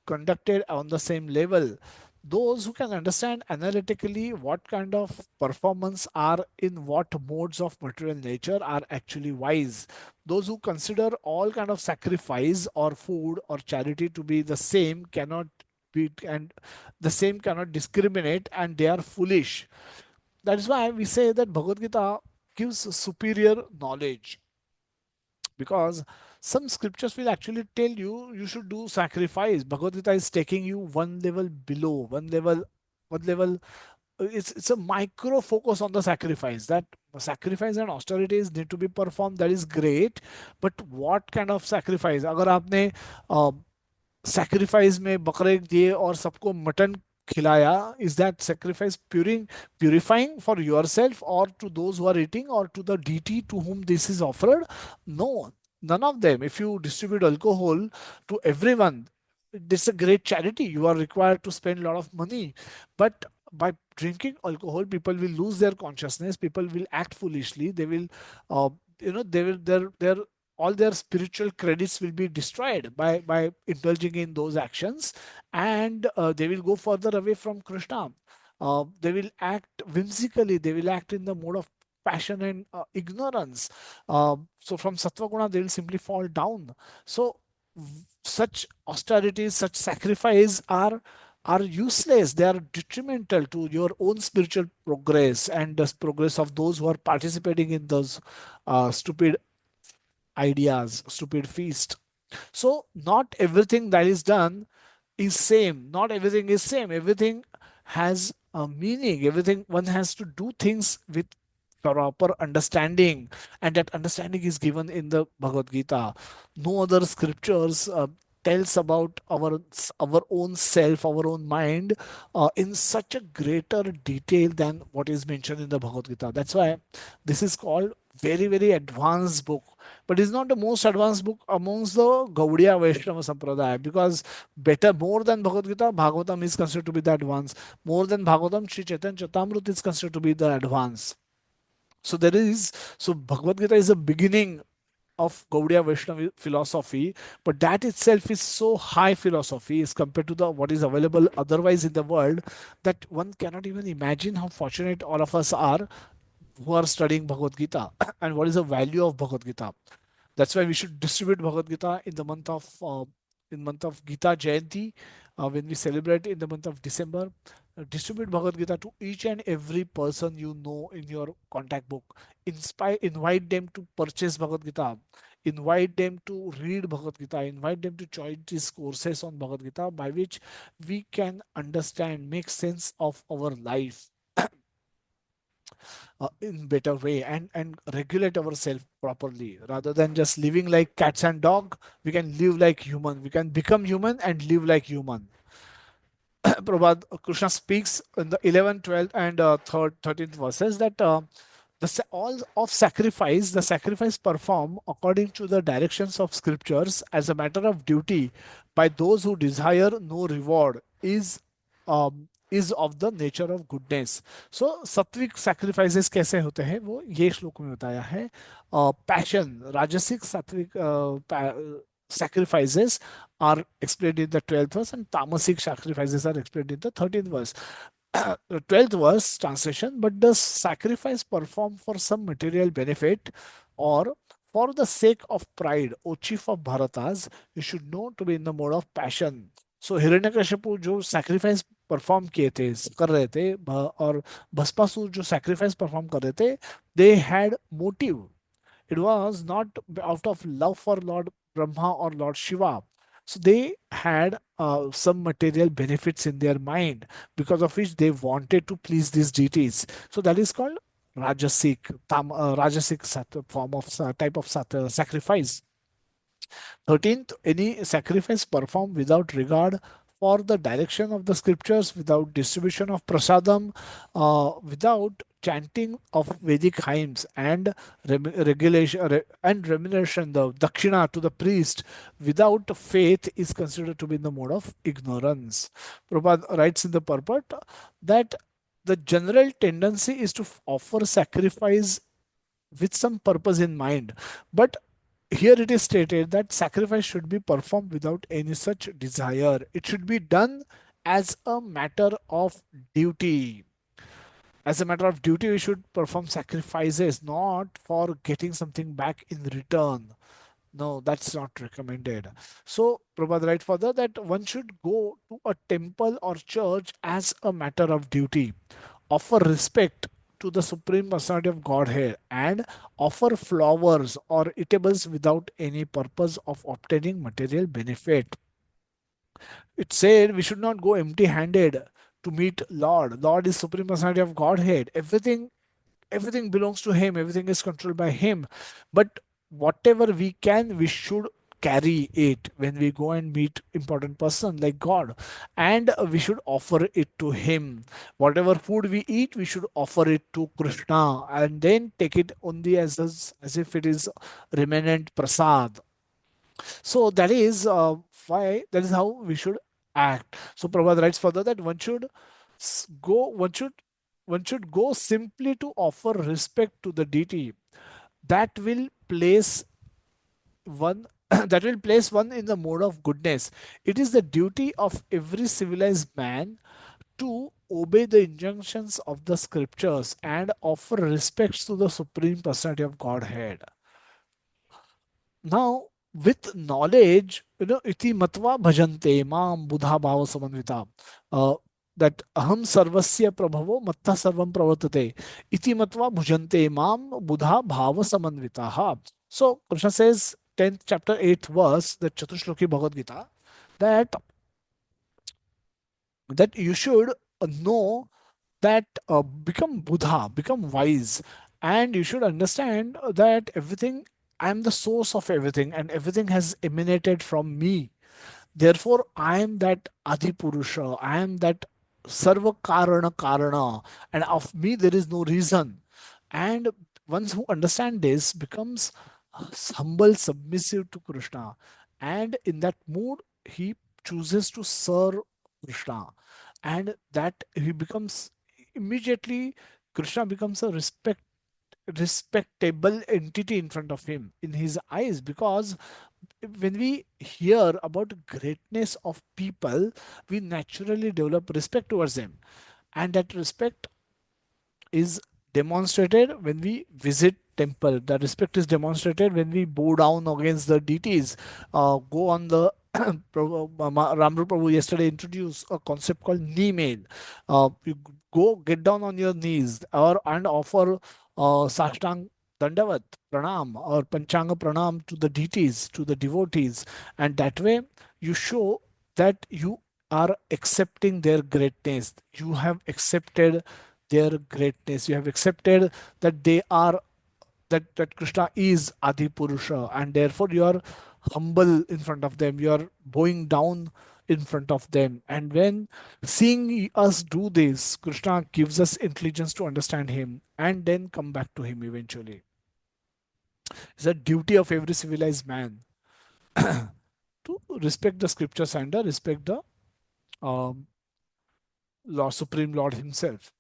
conducted on the same level. Those who can understand analytically what kind of performance are in what modes of material nature are actually wise. Those who consider all kind of sacrifice or food or charity to be the same cannot be, and the same cannot discriminate, and they are foolish. That is why we say that Bhagavad Gita gives superior knowledge, because some scriptures will actually tell you you should do sacrifice. Bhagavad Gita is taking you one level below, one level. It's a micro focus on the sacrifice. That sacrifice and austerities need to be performed. That is great, but what kind of sacrifice? अगर आपने sacrifice में बकरे दिए और सबको mutton खिलाया, is that sacrifice purifying for yourself or to those who are eating or to the deity to whom this is offered? No, none of them. If you distribute alcohol to everyone, this is a great charity. You are required to spend a lot of money, but by drinking alcohol, people will lose their consciousness. People will act foolishly. They will, uh, they will, their all their spiritual credits will be destroyed by indulging in those actions, and they will go further away from Krishna. They will act whimsically, they will act in the mode of passion and ignorance. So from sattva guna they will simply fall down. So such austerities, such sacrifice are useless. They are detrimental to your own spiritual progress and the progress of those who are participating in those stupid ideas, stupid feast. So not everything that is done is same. Not everything is same. Everything has a meaning. Everything, one has to do things with proper understanding, and that understanding is given in the Bhagavad Gita. No other scriptures tells about our own self, our own mind, in such a greater detail than what is mentioned in the Bhagavad Gita. That's why this is called very very advanced book, but it's not the most advanced book amongst the Gaudiya Vaishnava Sampradaya, because better, more than Bhagavad Gita, Bhagavatam is considered to be the advanced. More than Bhagavatam, Sri Chaitanya Chatamrut is considered to be the advanced. So there is, so Bhagavad Gita is a beginning of Gaudiya Vaishnava philosophy, but that itself is so high philosophy as compared to the what is available otherwise in the world, that one cannot even imagine how fortunate all of us are who are studying Bhagavad Gita and what is the value of Bhagavad Gita. That's why we should distribute Bhagavad Gita in month of Gita Jayanti, when we celebrate in the month of December. Distribute Bhagavad Gita to each and every person you know in your contact book. Inspire, invite them to purchase Bhagavad Gita. Invite them to read Bhagavad Gita. Invite them to join these courses on Bhagavad Gita, by which we can understand, make sense of our life in better way, and regulate ourselves properly, rather than just living like cats and dog. We can live like human, we can become human and live like human. Prabhupada, Krishna speaks in the 11th, 12th, and 3rd, 13th verses that all of sacrifice, the sacrifice performed according to the directions of scriptures as a matter of duty by those who desire no reward is of the nature of goodness. So सात्विक sacrifices कैसे होते हैं वो ये श्लोक में बताया है. Passion, rajasic sattvic sacrifices are explained in the 12th verse, and tamasic sacrifices are explained in the 13th verse. The 12th verse translation, but does sacrifice performed for some material benefit or for the sake of pride, O chief of Bharatas, you should know to be in the mode of passion. So Hiranyakashipu जो sacrifice perform किए थे, कर रहे थे, और भस्मासुर जो sacrifice perform कर रहे थे, they had motive. It was not out of love for Lord Brahma or Lord Shiva. So they had some material benefits in their mind, because of which they wanted to please these deities. So that is called rajasic form of type of sacrifice. 13th, any sacrifice performed without regard for the direction of the scriptures, without distribution of prasadam, without chanting of Vedic hymns and and remuneration, the dakshina to the priest, without faith is considered to be in the mode of ignorance. Prabhupada writes in the purport that the general tendency is to offer sacrifice with some purpose in mind, but here it is stated that sacrifice should be performed without any such desire. It should be done as a matter of duty. As a matter of duty, we should perform sacrifices, not for getting something back in return. No, that's not recommended. So, Prabhupada writes further that one should go to a temple or church as a matter of duty, offer respect to the Supreme Personality of Godhead, and offer flowers or eatables without any purpose of obtaining material benefit. It said we should not go empty handed to meet Lord. Lord is Supreme Personality of Godhead. Everything belongs to him, everything is controlled by him, but whatever we can, we should carry it when we go and meet important person like God, and we should offer it to him. Whatever food we eat, we should offer it to Krishna, and then take it only as if it is remnant prasad. So that is why, that is how we should act. So Prabhupada writes further that one should go simply to offer respect to the deity. That will place one that will place one in the mode of goodness. It is the duty of every civilized man to obey the injunctions of the scriptures and offer respects to the supreme personality of Godhead. Now, with knowledge, iti matva bhajante mam buddha bhava samanvita. Uh, that aham sarvasya prabhavo matta sarvam pravartate. Iti matva bhujante mam buddha bhava samanvitaha. So, Krishna says, 10th chapter, 8th verse, the Chatushloki Bhagavad Gita, that you should know that become Buddha, become wise, and you should understand that everything, I am the source of everything, and everything has emanated from me. Therefore, I am that Adi Purusha, I am that Sarva Karana Karana, and of me there is no reason. And ones who understand this becomes humble, submissive to Krishna, and in that mood he chooses to serve Krishna, and that he becomes immediately, Krishna becomes a respectable entity in front of him, in his eyes, because when we hear about greatness of people, we naturally develop respect towards them, and that respect is demonstrated when we visit temple. The respect is demonstrated when we bow down against the deities. Go on the Ramru Prabhu yesterday introduced a concept called knee mail. You go get down on your knees or and offer Sashtang Dandavat Pranam or Panchanga Pranam to the deities, to the devotees, and that way you show that you are accepting their greatness. You have accepted their greatness. You have accepted that they are, that Krishna is Adi Purusha, and therefore you are humble in front of them. You are bowing down in front of them. And when seeing us do this, Krishna gives us intelligence to understand Him and then come back to Him eventually. It's a duty of every civilized man to respect the scriptures and respect the um, Lord, Supreme Lord Himself.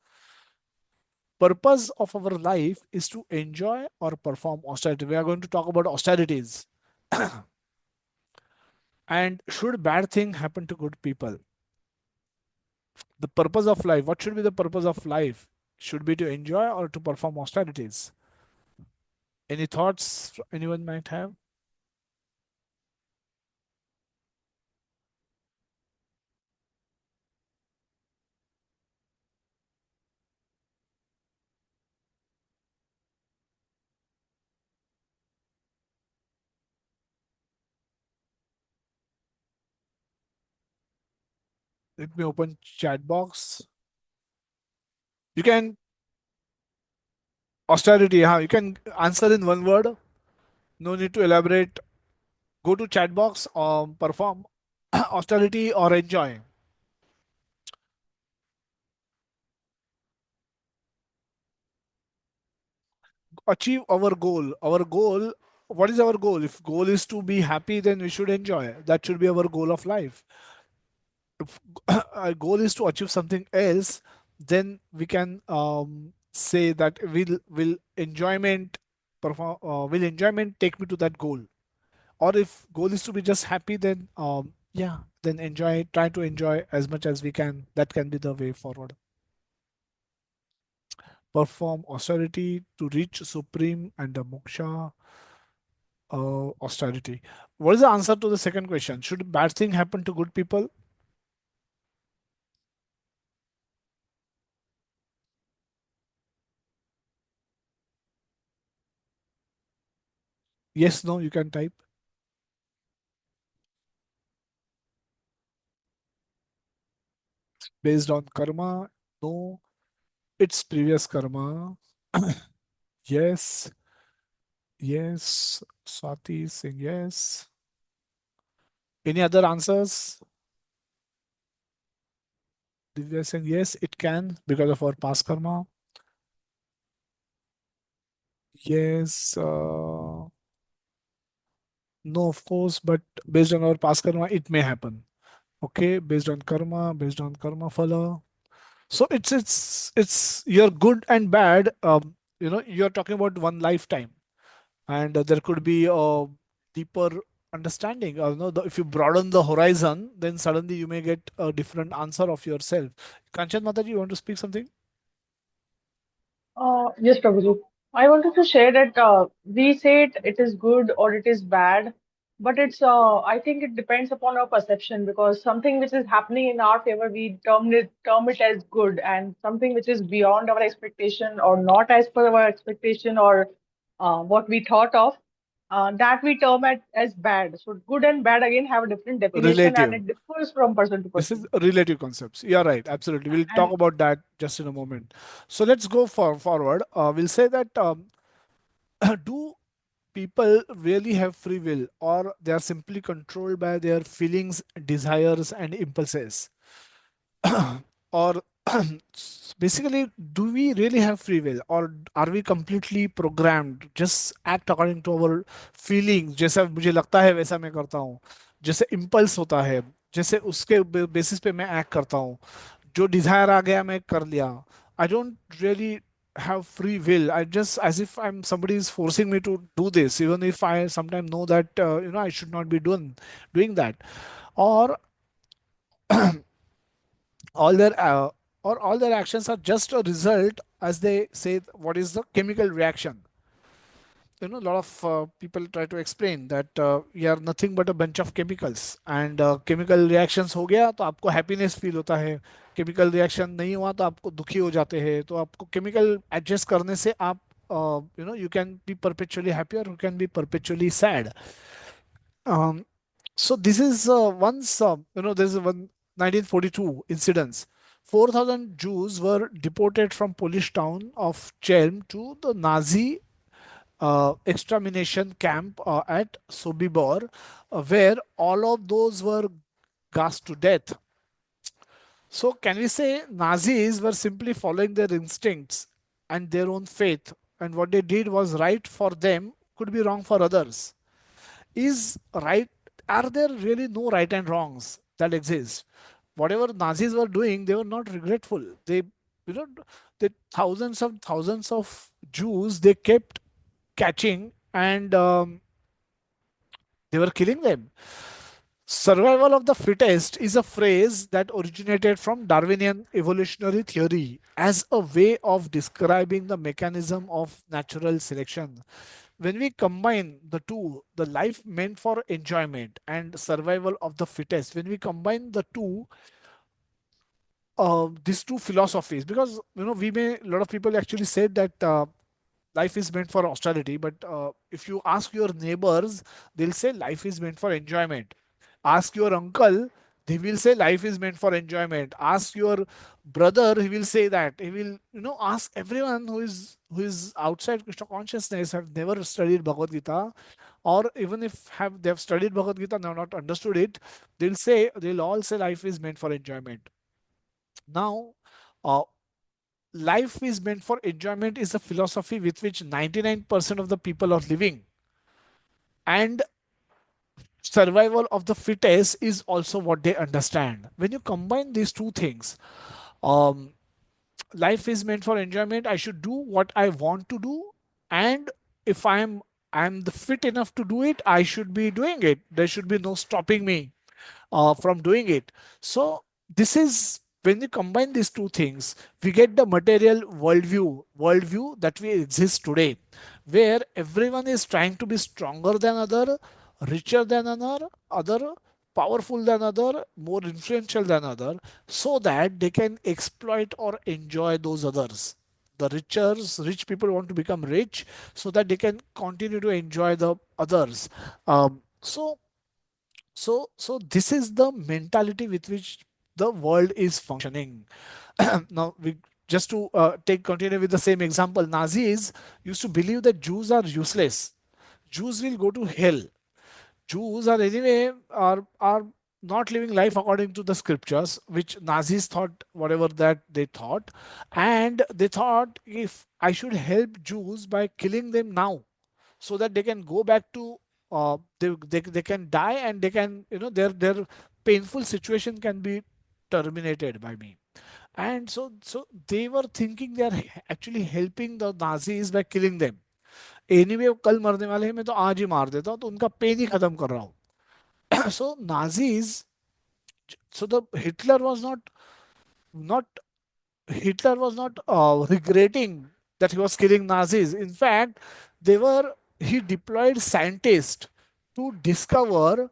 Purpose of our life is to enjoy or perform austerity. We are going to talk about austerities. And should bad thing happen to good people? The purpose of life. What should be the purpose of life? Should be to enjoy or to perform austerities? Any thoughts anyone might have? Let me open chat box. You can austerity. Huh? You can answer in one word. No need to elaborate. Go to chat box. Perform austerity or enjoy. Achieve our goal. Our goal, what is our goal? If goal is to be happy, then we should enjoy. That should be our goal of life. If our goal is to achieve something else, then we can say that will enjoyment perform, will enjoyment take me to that goal. Or if goal is to be just happy, then yeah, then enjoy, try to enjoy as much as we can. That can be the way forward. Perform austerity to reach supreme and the moksha. Austerity. What is the answer to the second question? Should bad thing happen to good people? Yes, no, you can type. Based on karma? No, it's previous karma. Yes, yes. Swati saying yes. Any other answers? Divya saying yes, it can because of our past karma. Yes, no, of course, but based on our past karma, it may happen. Okay, based on karma phala. So it's your good and bad. You're talking about one lifetime, and there could be deeper understanding. No, if you broaden the horizon, then suddenly you may get a different answer of yourself. Kanchan Mataji, you want to speak something? Yes, Prabhuji. I wanted to share that we say it is good or it is bad, but I think it depends upon our perception, because something which is happening in our favor, we term it as good, and something which is beyond our expectation or not as per our expectation, or what we thought of, that we term it as bad. So good and bad again have a different definition, and Relative. it differs from person to This is person. relative concepts. You're right. Absolutely. We'll talk And about that just in a moment. So let's go forward. We'll say that do people really have free will, or they are simply controlled by their feelings, desires, and impulses? Or basically, do we really have free will, or are we completely programmed, just act according to our feelings, जैसा मुझे लगता है वैसा मैं करता हूँ, जैसे impulse होता है, जैसे उसके बेसिस पे मैं एक्ट करता हूँ, जो डिजायर आ गया मैं कर लिया. I don't really have free will. I just, as if I'm somebody is forcing me to do this, even if I sometimes know that I should not be doing that. Or all their all their actions are just a result, as they say, what is the chemical reaction. A lot of people try to explain that we are nothing but a bunch of chemicals, and chemical reactions हो गया तो आपको happiness feel होता है, chemical reaction नहीं हुआ तो आपको दुखी हो जाते हैं, तो आपको chemical adjust करने से आप you can be perpetually happy or you can be perpetually sad. um, so this is once there's a one 1942 incidents. 4,000 Jews were deported from Polish town of Chelm to the Nazi extermination camp at Sobibor, where all of those were gassed to death. So, can we say Nazis were simply following their instincts and their own faith, and what they did was right for them, could be wrong for others? Is right, are there really no right and wrongs that exist? Whatever Nazis were doing, they were not regretful. They, you know, the thousands of Jews they kept catching, and they were killing them. Survival of the fittest is a phrase that originated from Darwinian evolutionary theory as a way of describing the mechanism of natural selection. When we combine the two, the life meant for enjoyment and survival of the fittest, when we combine the two, these two philosophies, because we may, a lot of people actually said that life is meant for austerity, but if you ask your neighbors, they'll say life is meant for enjoyment. Ask your uncle, they will say life is meant for enjoyment. Ask your brother, he will say that. He will, ask everyone who is outside Krishna consciousness, have never studied Bhagavad Gita, or even if have they have studied Bhagavad Gita and have not understood it, they'll all say life is meant for enjoyment. Now, uh, life is meant for enjoyment is a philosophy with which 99% of the people are living, and survival of the fittest is also what they understand. When you combine these two things, um, life is meant for enjoyment, I should do what I want to do, and if I'm the fit enough to do it, I should be doing it. There should be no stopping me from doing it. So this is, when you combine these two things, we get the material worldview that we exist today, where everyone is trying to be stronger than other, richer than other, powerful than other, more influential than other, so that they can exploit or enjoy those others. The rich people want to become rich so that they can continue to enjoy the others. So this is the mentality with which the world is functioning. Now, we just to take continue with the same example, Nazis used to believe that Jews are useless. Jews will go to hell. Jews are anyway are not living life according to the scriptures, which Nazis thought whatever that they thought, and they thought if I should help Jews by killing them now, so that they can go back to they can die, and they can, their painful situation can be terminated by me. And so they were thinking they are actually helping the Nazis by killing them. Anyway कल मरने वाले हैं, मैं तो आज ही मार देता हूँ, तो उनका पेन ही खत्म कर रहा हूँ. सो Nazis, so the Hitler was not Hitler was not regretting that he was killing Nazis. In fact, he deployed scientists to discover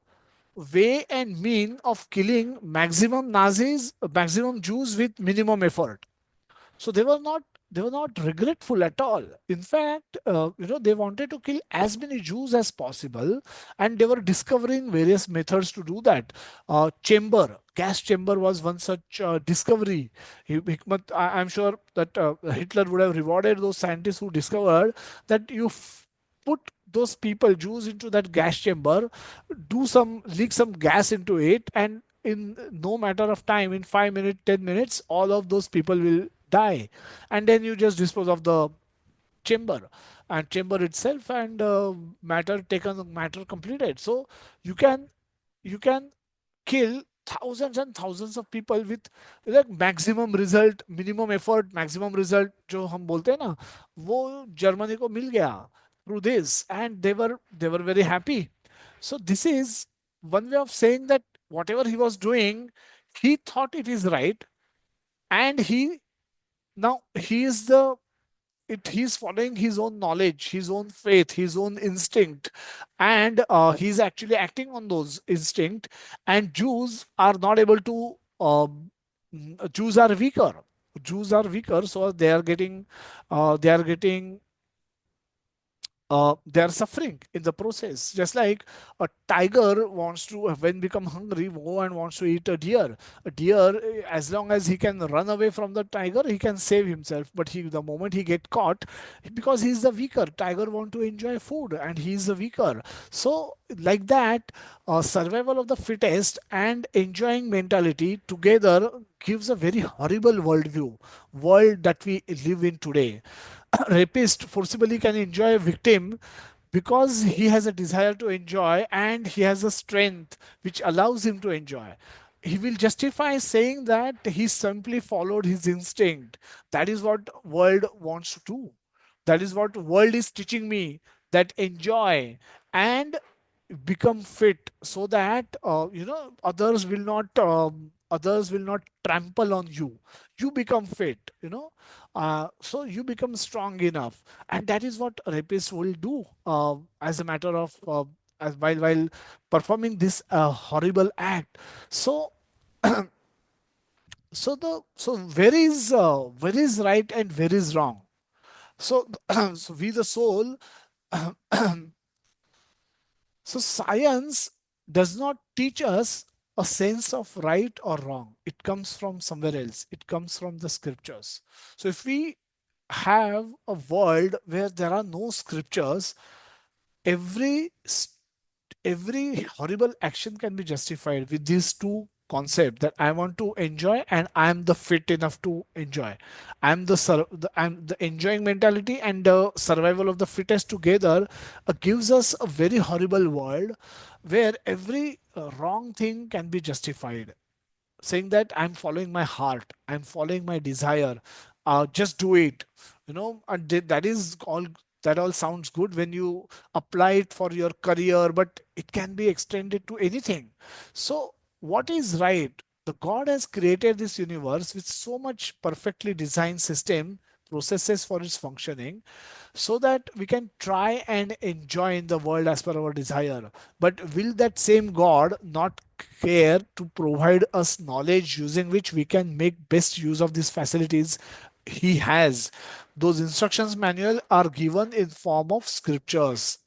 way and mean of killing maximum Jews with minimum effort. So they were not regretful at all. In fact, they wanted to kill as many Jews as possible, and they were discovering various methods to do that. Gas chamber was one such discovery. I'm sure that Hitler would have rewarded those scientists who discovered that put those people, Jews, into that gas chamber, leak some gas into it, and in no matter of time, in 5 minutes, 10 minutes, all of those people will die, and then you just dispose of the chamber and chamber itself, and matter completed. So you can you can kill thousands and thousands of people with like maximum result, minimum effort, maximum result, जो हम बोलते हैं ना, वो Germany को मिल गया through this, and they were very happy. So this is one way of saying that whatever he was doing, he thought it is right, and he's following his own knowledge, his own faith, his own instinct, and he's actually acting on those instinct. And Jews are not able to. Jews are weaker. Jews are weaker, so they are suffering in the process. Just like a tiger wants to, when become hungry, go and wants to eat a deer. A deer, as long as he can run away from the tiger, he can save himself. But the moment he get caught, because he's the weaker, tiger want to enjoy food, and he's the weaker. So like that, survival of the fittest and enjoying mentality together gives a very horrible world that we live in today. Rapist forcibly can enjoy a victim because he has a desire to enjoy, and he has a strength which allows him to enjoy. He will justify saying that he simply followed his instinct. That is what world wants to do. That is what world is teaching me, that enjoy and become fit, so that others will not trample on you. You become fit, so you become strong enough, and that is what rapists will do, as a matter of as while performing this horrible act. So where is right and where is wrong? So so we the soul. So science does not teach us a sense of right or wrong. It comes from somewhere else. It comes from the scriptures. So if we have a world where there are no scriptures, every every horrible action can be justified with these two concepts, that I want to enjoy and I am the fit enough to enjoy. I'm the enjoying mentality and the survival of the fittest together gives us a very horrible world where every wrong thing can be justified, saying that I'm following my heart, I'm following my desire, just do it, and that all sounds good when you apply it for your career, but it can be extended to anything. So what is right? The God has created this universe with so much perfectly designed system, processes for its functioning, so that we can try and enjoy in the world as per our desire. But will that same God not care to provide us knowledge using which we can make best use of these facilities he has? Those instructions manual are given in form of scriptures,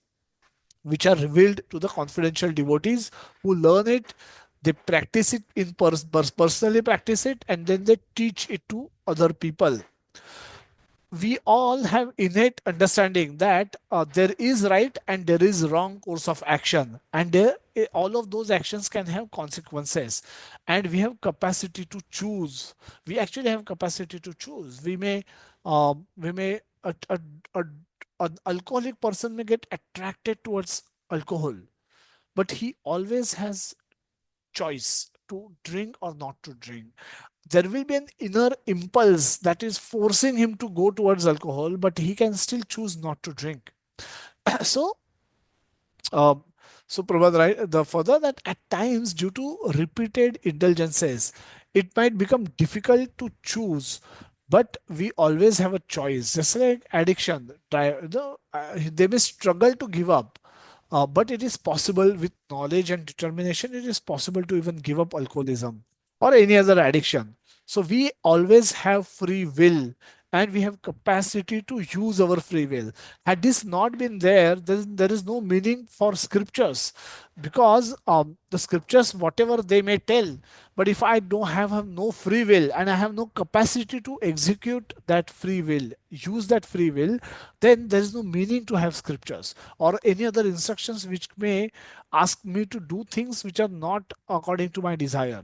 which are revealed to the confidential devotees who learn it. They practice it personally practice it, and then they teach it to other people. We all have innate understanding that there is right and there is wrong course of action, and all of those actions can have consequences, and we have capacity to choose. We actually have capacity to choose. We may a, an alcoholic person may get attracted towards alcohol, but he always has choice to drink or not to drink. There will be an inner impulse that is forcing him to go towards alcohol, but he can still choose not to drink. So, um, so Prabhat, right? The further that at times, due to repeated indulgences, it might become difficult to choose, but we always have a choice. Just like addiction, they may struggle to give up, but it is possible with knowledge and determination. It is possible to even give up alcoholism or any other addiction. So we always have free will, and we have capacity to use our free will. Had this not been there, then there is no meaning for scriptures, because the scriptures, whatever they may tell, but if I don't have no free will and I have no capacity to execute that free will, use that free will, then there is no meaning to have scriptures or any other instructions which may ask me to do things which are not according to my desire.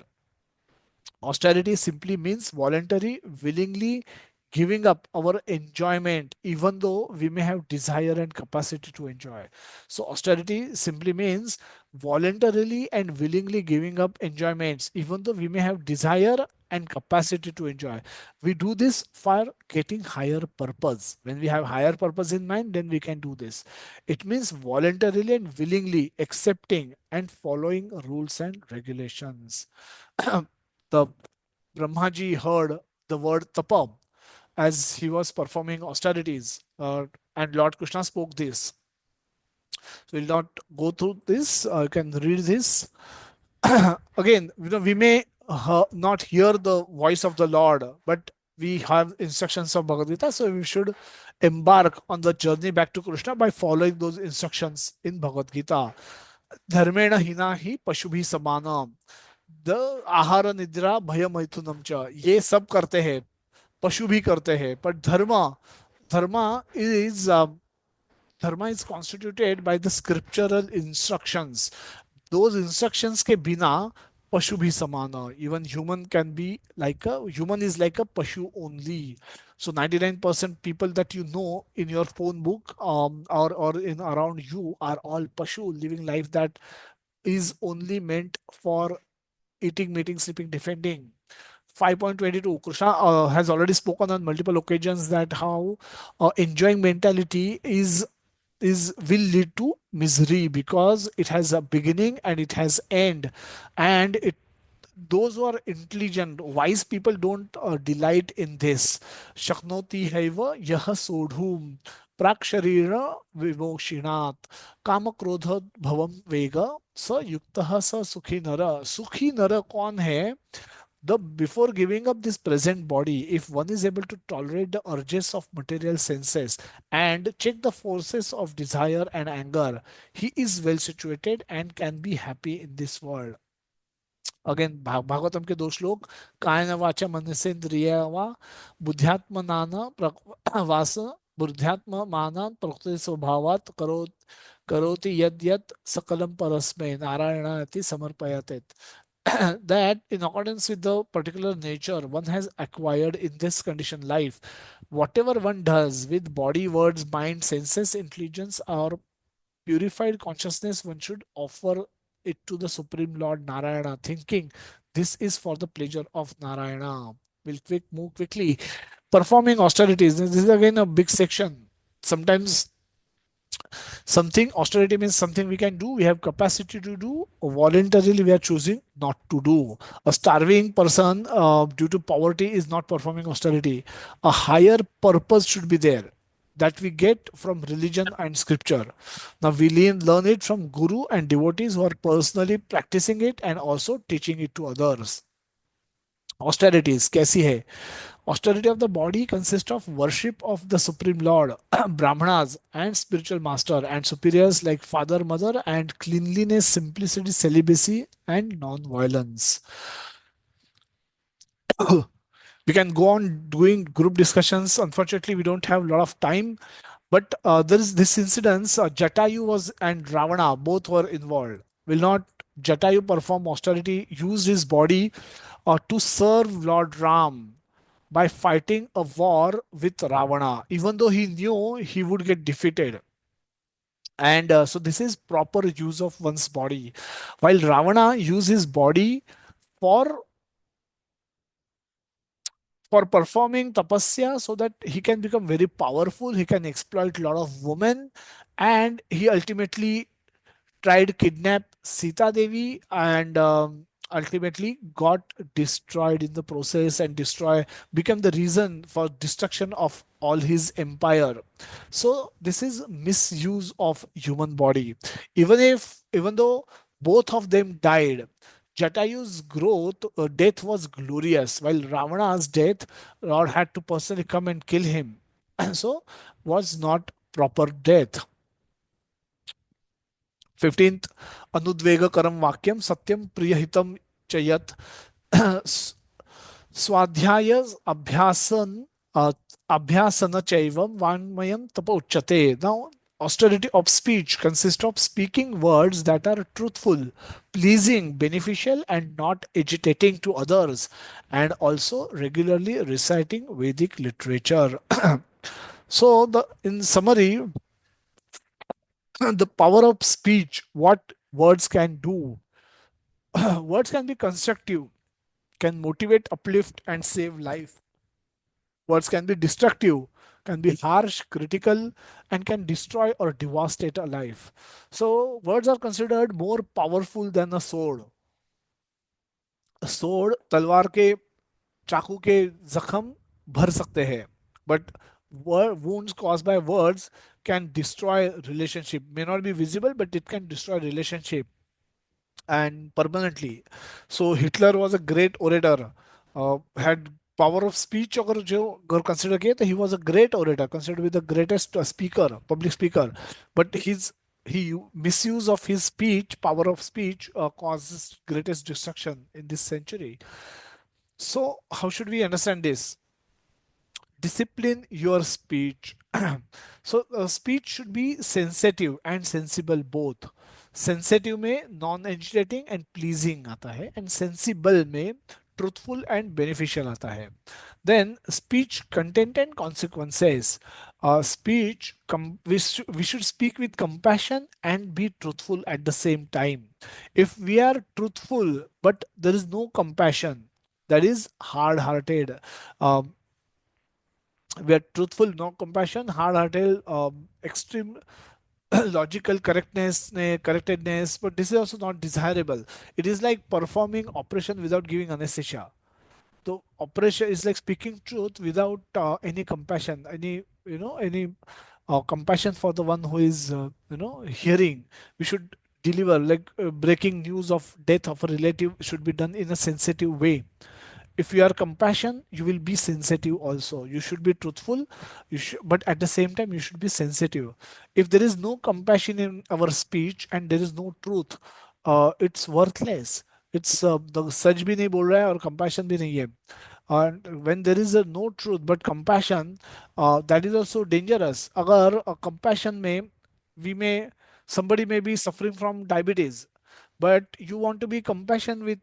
Austerity simply means voluntary, willingly giving up our enjoyment, even though we may have desire and capacity to enjoy. So, austerity simply means voluntarily and willingly giving up enjoyments, even though we may have desire and capacity to enjoy. We do this for getting higher purpose. When we have higher purpose in mind, then we can do this. It means voluntarily and willingly accepting and following rules and regulations. The Brahmaji heard the word tapa as he was performing austerities, and Lord Krishna spoke this. So we'll not go through this. You can read this. Again, we may not hear the voice of the Lord, but we have instructions of Bhagavad Gita, so we should embark on the journey back to Krishna by following those instructions in Bhagavad Gita. धर्मेण हिना ही पशु भी समानम, the आहार निद्रा भय मैथुनम च, ये सब करते हैं, पशु भी करते हैं, पर धर्म इज धर्म is constituted by the scriptural instructions. those instructions के बिना पशु भी समान है. Even human can be like a human is like a pashu only. So 99% people that you know in your phone book, or in around you, are all pashu living life that is only meant for eating, meeting, sleeping, defending. 5.22, Krishna has already spoken on multiple occasions that how enjoying mentality is will lead to misery, because it has a beginning and it has end, and it those who are intelligent, wise people don't delight in this. Shaknoti haiva yah sodhum prak sharira vimokshinat काम क्रोध भवम वेग स युक्त स सुखी नर. सुखी नर कौन है? The before giving up this present body, if one is able to tolerate the urges of material senses and check the forces of desire and anger, he is well situated and can be happy in this world. Again Bhagavatam के दो श्लोक, कायन वाचा मनसेन्द्रिय वा बुद्ध्यात्मनान वास बुद्ध्यात्म मानान प्रकृति स्वभावात करोति यद यद सकलम परस्मै नारायणाति समर्पयते. That in accordance with the particular nature one has acquired in this condition life, whatever one does with body, words, mind, senses, intelligence, or purified consciousness, one should offer it to the Supreme Lord Narayana, thinking this is for the pleasure of Narayana. We'll move quickly. Performing austerities. This is again a big section. Sometimes something austerity means something we can do, we have capacity to do, voluntarily we are choosing not to do. A starving person due to poverty is not performing austerity. A higher purpose should be there that we get from religion and scripture. Now we learn it from guru and devotees who are personally practicing it and also teaching it to others. Austerities कैसी है? Austerity of the body consists of worship of the Supreme Lord, Brahmanas, and spiritual master, and superiors like father, mother, and cleanliness, simplicity, celibacy, and non-violence. We can go on doing group discussions. Unfortunately, we don't have a lot of time. But there is this incident. Jatayu was and Ravana both were involved. Will not Jatayu perform austerity? Used his body to serve Lord Ram by fighting a war with Ravana, even though he knew he would get defeated. And so this is proper use of one's body. While Ravana used his body for for performing tapasya so that he can become very powerful, he can exploit a lot of women, and he ultimately tried kidnap Sita Devi and ultimately got destroyed in the process and destroy became the reason for destruction of all his empire. So this is misuse of human body. Even though both of them died, Jatayu's death was glorious, while Ravana's death, Lord had to personally come and kill him. So was not proper death. 15th अनुद्वेगकरं वाक्यं सत्यं प्रियहितं च यत् स्वाध्याय अभ्यासन अभ्यासन चैवं वाङ्मयं तप उच्यते. Now austerity of speech consists of speaking words that are truthful, pleasing, beneficial, and not agitating to others, and also regularly reciting Vedic literature. So the in summary, the power of speech, what words can do. Words can be constructive, can motivate, uplift, and save life. Words can be destructive, can be harsh, critical, and can destroy or devastate a life. So words are considered more powerful than a sword. A sword, तलवार के चाकू के जख्म भर सकते हैं, but wounds caused by words can destroy relationship. May not be visible, but it can destroy relationship and permanently. So Hitler was a great orator, had power of speech. अगर consider किए तो he was a great orator, considered to be the greatest speaker, public speaker. But he misuse of his speech, power of speech, causes greatest destruction in this century. So how should we understand this? Discipline your speech. So speech should be sensitive and sensible both. Sensitive में non agitating and pleasing आता है, and sensible में truthful and beneficial आता है. Then speech content and consequences. We should speak with compassion and be truthful at the same time. If we are truthful but there is no compassion, that is hard hearted. We are truthful, no compassion, hard-hearted, extreme logical correctedness, but this is also not desirable. It is like performing operation without giving anesthesia. So operation is like speaking truth without any compassion, any compassion for the one who is hearing. We should deliver like breaking news of death of a relative should be done in a sensitive way. If you are compassion, you will be sensitive also. You should be truthful, but at the same time you should be sensitive. If there is no compassion in our speech and there is no truth, it's worthless. It's the सच भी नहीं बोल रहा है और compassion भी नहीं है. And when there is a no truth but compassion, that is also dangerous. अगर compassion में we may somebody may be suffering from diabetes, but you want to be compassionate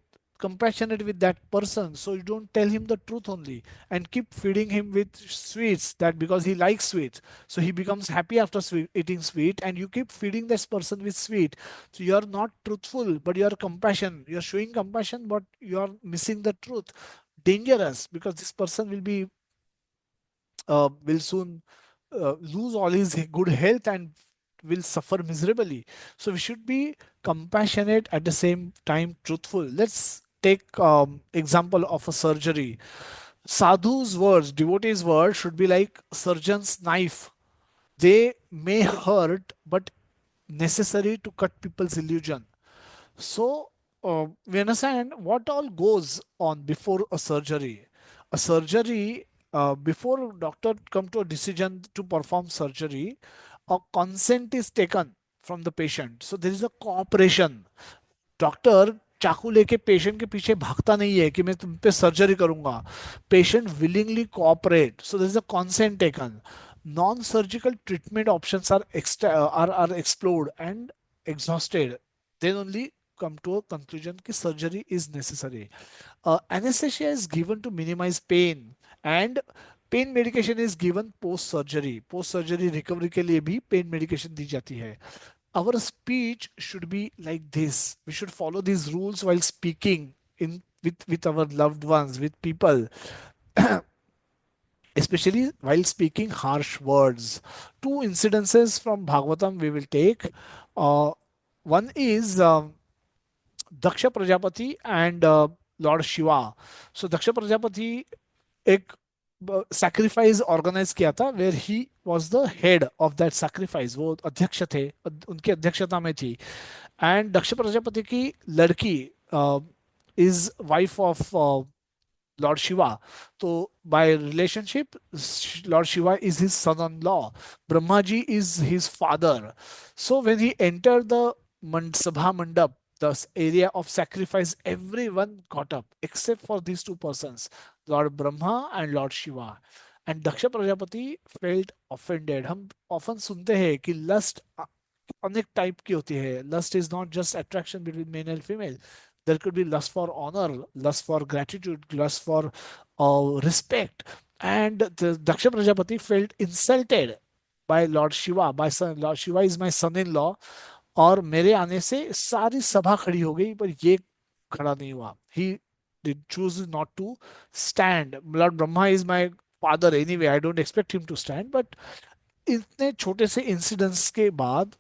with that person, so you don't tell him the truth only and keep feeding him with sweets, that because he likes sweets, so he becomes happy after eating sweet, and you keep feeding this person with sweet. So you are not truthful, but you are compassion, you are showing compassion, but you are missing the truth. Dangerous, because this person will soon lose all his good health and will suffer miserably. So we should be compassionate at the same time truthful. Let's take example of a surgery. Sadhu's words, devotee's words should be like surgeon's knife. They may hurt, but necessary to cut people's illusion. So we understand what all goes on before a surgery. A surgery, before doctor come to a decision to perform surgery, a consent is taken from the patient. So there is a cooperation. Doctor चाकू लेके patient के पीछे भागता नहीं है कि मैं तुम पे सर्जरी करूंगा. Patient willingly cooperate, so there is a consent taken. Non surgical treatment options are explored and exhausted, then only come to a conclusion कि surgery is necessary. Anesthesia is given to minimize pain, and pain medication is given post surgery. Post surgery recovery के लिए भी pain medication दी जाती है. Our speech should be like this. We should follow these rules while speaking in with our loved ones, with people. especially while speaking harsh words. Two incidences from Bhagavatam we will take. Uh, One is Daksha Prajapati and Lord Shiva. So Daksha Prajapati एक sacrifice organize किया था where he was the head of that sacrifice. वो अध्यक्ष थे, उनकी अध्यक्षता में थी. And दक्ष प्रजापति की लड़की is wife of Lord Shiva. So by relationship, Lord Shiva is his son-in-law. Brahmaji is his father. So when he entered the Sabha Mandap, the area of sacrifice, everyone got up except for these two persons, Lord Brahma and Lord Shiva. And Daksha Prajapati felt offended. हम often सुनते हैं कि lust अनेक type की होती है. Lust is not just attraction between male and female. There could be lust for honor, lust for gratitude, lust for respect. And the Daksha Prajapati felt insulted by Lord Shiva. By son, Lord Shiva is my son-in-law. और मेरे आने से सारी सभा खड़ी हो गई पर ये खड़ा नहीं हुआ. He did choose not to stand. Lord Brahma is my father anyway. I don't expect him to stand. But इतने छोटे से इंसिडेंट्स के बाद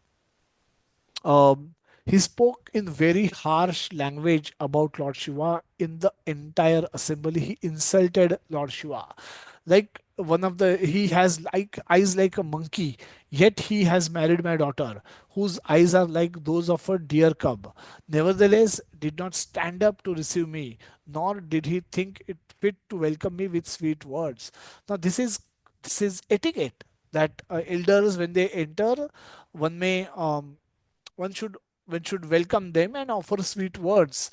he spoke in very harsh language about Lord Shiva in the entire assembly. He insulted Lord Shiva. Like one of the, he has like eyes like a monkey, yet he has married my daughter, whose eyes are like those of a deer cub. Nevertheless, did not stand up to receive me, nor did he think it fit to welcome me with sweet words. Now, this is etiquette that elders, when they enter, one may one should one should welcome them and offer sweet words.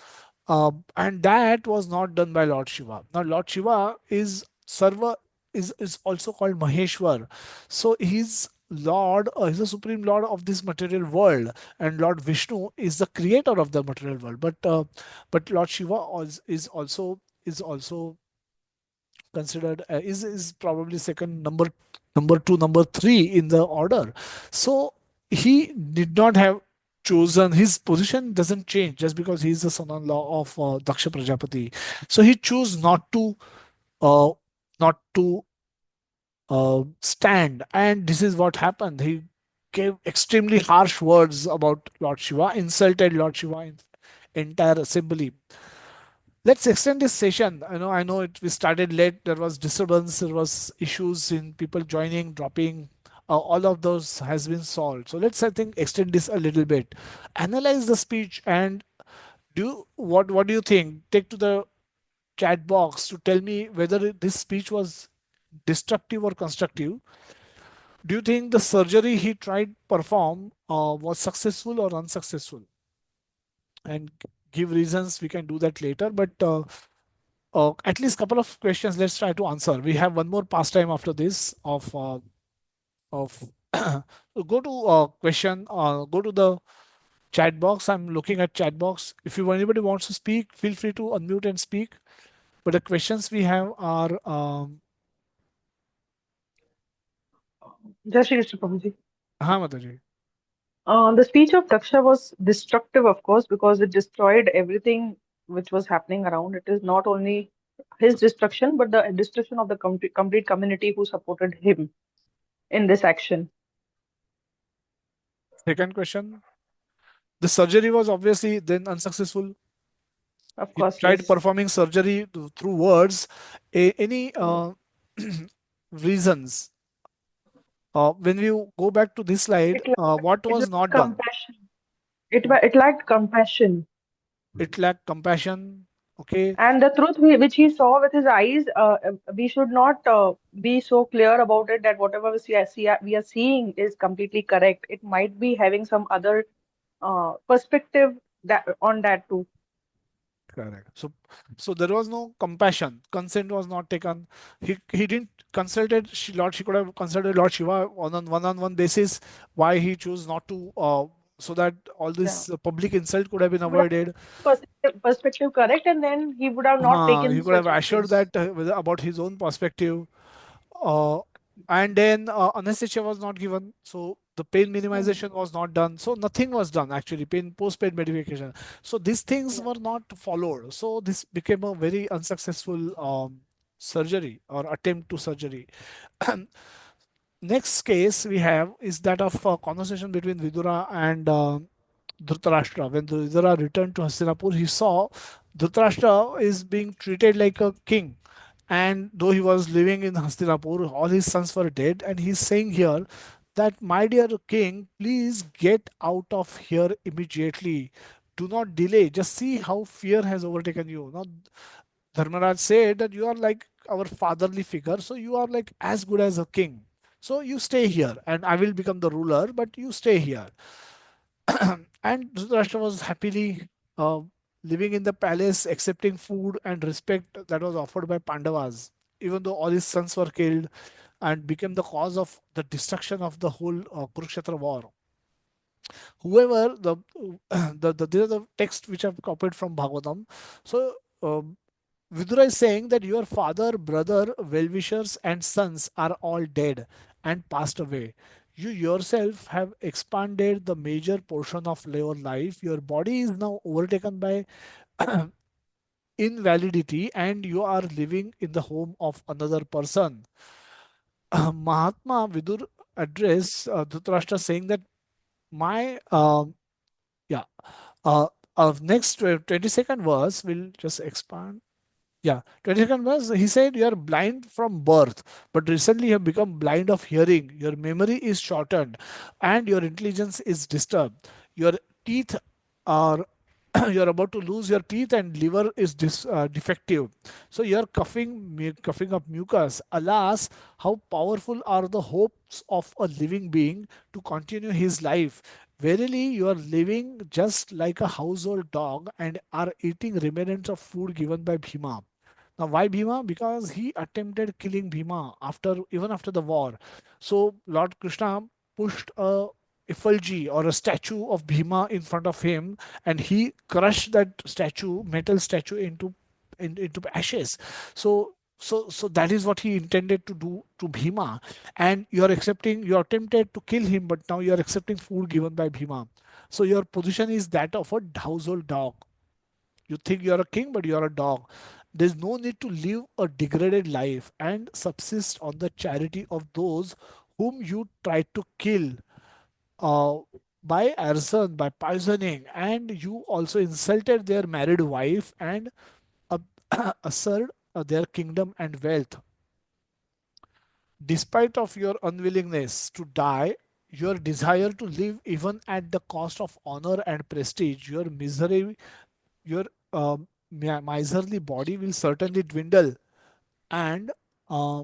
And that was not done by Lord Shiva. Now Lord Shiva is Sarva, is also called Maheshwar. So he's Lord, he's the supreme Lord of this material world, and Lord Vishnu is the creator of the material world. But Lord Shiva is also considered is probably second, number two, number three in the order. So he did not have chosen, his position doesn't change just because he's the son-in-law of Daksha Prajapati. So he chose uh, not to stand, and this is what happened. He gave extremely harsh words about Lord Shiva, insulted Lord Shiva in entire assembly. Let's extend this session. I know we started late. There was disturbance. There was issues in people joining, dropping. All of those has been solved. So let's, I think, extend this a little bit. Analyze the speech and do what do you think? Take to the chat box to tell me whether this speech was destructive or constructive. Do you think the surgery he tried perform was successful or unsuccessful? And give reasons. We can do that later. But at least couple of questions. Let's try to answer. We have one more pastime after this of go to question. Go to the chat box. I'm looking at chat box. If anybody wants to speak, feel free to unmute and speak. But the questions we have are Jai Shri Krishna, Prabhuji. हाँ Mataji. The speech of Daksha was destructive, of course, because it destroyed everything which was happening around. It is not only his destruction, but the destruction of the complete community who supported him in this action. Second question. The surgery was obviously then unsuccessful. Of He course, tried yes. performing surgery through words. Any reasons? When you go back to this slide, It lacked, what it was lacked not done? compassion. It lacked compassion. It lacked compassion. Okay. And the truth which he saw with his eyes, we should not be so clear about it that whatever we are seeing is completely correct. It might be having some other perspective that on that too. Correct. So there was no compassion. Consent was not taken. He didn't consulted Lord. She could have consulted Lord Shiva on one basis. Why he chose not to, so that all Yeah. this public insult could have been He would have avoided. perspective correct, and then he would have not He taken could have such assured actions. that about his own perspective. Uh, and then anesthesia was not given, so the pain Hmm. minimization was not done, so nothing was done actually, post-pain medication. So these things Yeah. were not followed, so this became a very unsuccessful. surgery or attempt to surgery. Next case we have is that of a conversation between Vidura and Dhritarashtra. When Vidura returned to Hastinapur, he saw Dhritarashtra is being treated like a king. And though he was living in Hastinapur, all his sons were dead. And he's saying here that, my dear king, please get out of here immediately. Do not delay. Just see how fear has overtaken you. Now, Dharmaraj said that you are like our fatherly figure, so you are like as good as a king. So you stay here, and I will become the ruler, but you stay here. And Dhritarashtra was happily uh, living in the palace, accepting food and respect that was offered by Pandavas, even though all his sons were killed and became the cause of the destruction of the whole Kurukshetra war. Whoever these are the text which I've copied from Bhagavatam. So Vidura is saying that your father, brother, well-wishers, and sons are all dead and passed away. You yourself have expanded the major portion of your life. Your body is now overtaken by invalidity, and you are living in the home of another person. Mahatma Vidur addressed Dhritarashtra saying that my yeah next 22nd verse will just expand. Yeah, 22nd verse, he said, you are blind from birth, but recently you have become blind of hearing. Your memory is shortened and your intelligence is disturbed. Your teeth are, you're about to lose your teeth and liver is defective. So you're coughing up mucus. Alas, how powerful are the hopes of a living being to continue his life. Verily, you are living just like a household dog and are eating remnants of food given by Bhima. Now, why Bhima? Because he attempted killing Bhima even after the war. So Lord Krishna pushed a effigy or a statue of Bhima in front of him, and he crushed that metal statue into ashes. So that is what he intended to do to Bhima. And you are tempted to kill him, but now you are accepting food given by Bhima. So your position is that of a household dog. You think you are a king, but you are a dog. There's no need to live a degraded life and subsist on the charity of those whom you tried to kill uh, by arson, by poisoning, and you also insulted their married wife and uh, assert their kingdom and wealth. Despite of your unwillingness to die, your desire to live even at the cost of honor and prestige, your miserly body will certainly dwindle and uh,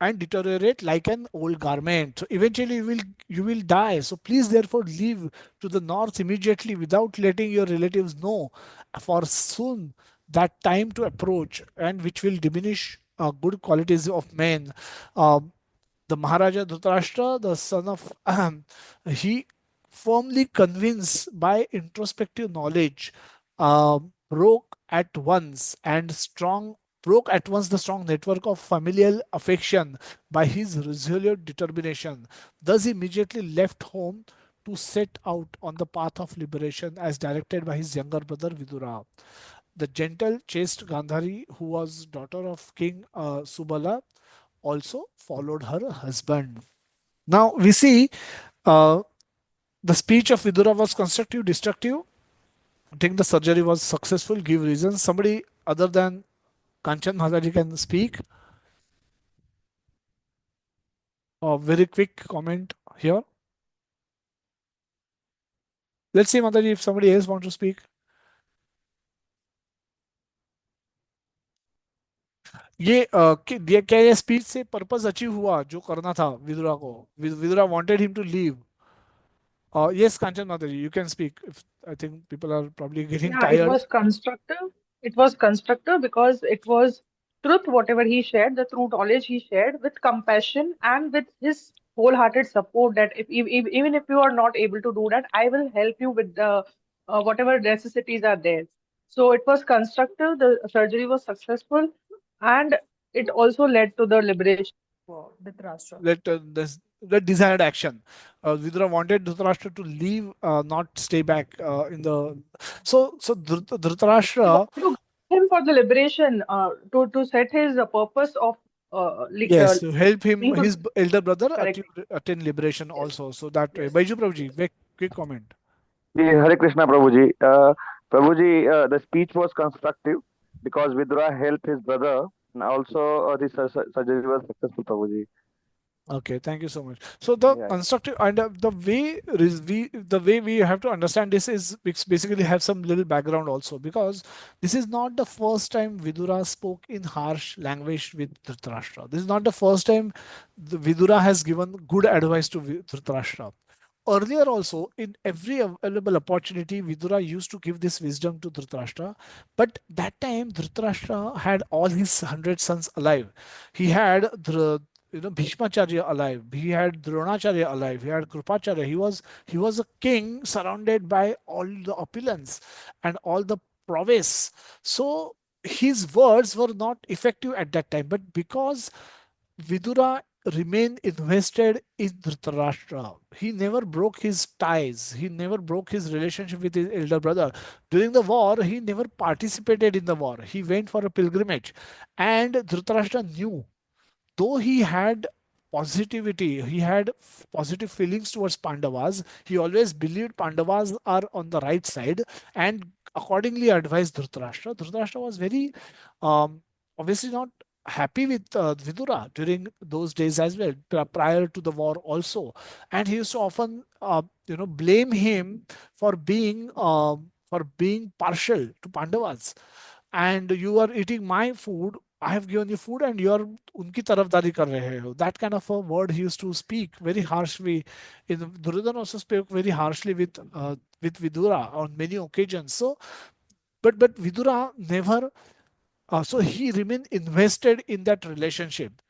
and deteriorate like an old garment. So eventually you will die. So please therefore leave to the north immediately without letting your relatives know, for soon that time to approach, and which will diminish good qualities of men. Um, the Maharaja Dhritarashtra, the son of he firmly convinced by introspective knowledge, broke at once and strong broke at once the strong network of familial affection by his resolute determination. Thus, he immediately left home to set out on the path of liberation as directed by his younger brother Vidura. The gentle, chaste Gandhari, who was daughter of King Subala, also followed her husband. Now we see uh, the speech of Vidura was constructive, destructive. I think the surgery was successful. Give reasons. Somebody other than Kanchan Mataji can speak. A very quick comment here. Let's see, Mataji, if somebody else wants to speak. क्या ये speech से purpose achieve हुआ जो करना था विदुरा को? Vidura wanted him to leave. Yes, Kanchan Mataji, you can speak. If I think people are probably getting Yeah, it tired. was constructive. It was constructive because it was truth, whatever he shared, the true knowledge he shared with compassion and with his wholehearted support that if even if you are not able to do that, I will help you with the whatever necessities are there. So it was constructive. The surgery was successful, and it also led to the liberation of Dhritarashtra. The desired action. Vidura wanted Dhritarashtra to leave, not stay back in the. So He Dhritarashtra. wanted to. him for the liberation, to set his purpose of Yes, to help him, being to his elder brother correct. attain liberation Yes, also. So that way. yes. Baiju Prabhuji, quick comment. Ji, Hare Krishna, Prabhuji. Prabhuji, the speech was constructive because Vidura helped his brother, and also the surgery was successful, Prabhuji. Okay, thank you so much. So the Yeah, constructive and the way we have to understand this is it's basically have some little background also, because this is not the first time Vidura spoke in harsh language with Dhritarashtra. This is not the first time the Vidura has given good advice to Dhritarashtra. Earlier also, in every available opportunity, Vidura used to give this wisdom to Dhritarashtra. But that time, Dhritarashtra had all his 100 sons alive. He had Bhishmacharya alive. He had Dronacharya alive. He had Krupacharya. He was a king surrounded by all the opulence and all the prowess. So his words were not effective at that time. But because Vidura remained invested in Dhritarashtra. He never broke his ties. He never broke his relationship with his elder brother. During the war, he never participated in the war. He went for a pilgrimage. And Dhritarashtra knew, though he had positivity, he had positive feelings towards Pandavas, he always believed Pandavas are on the right side and accordingly advised Dhritarashtra. Dhritarashtra was very obviously not happy with Vidura during those days as well, prior to the war also. And he used to often blame him for being partial to Pandavas. And you are eating my food, I have given you food and you are unki tarafdari kar rahe ho. That kind of a word he used to speak very harshly. Duryodhana also spoke very harshly with Vidura on many occasions. So, but Vidura never. So he remained invested in that relationship.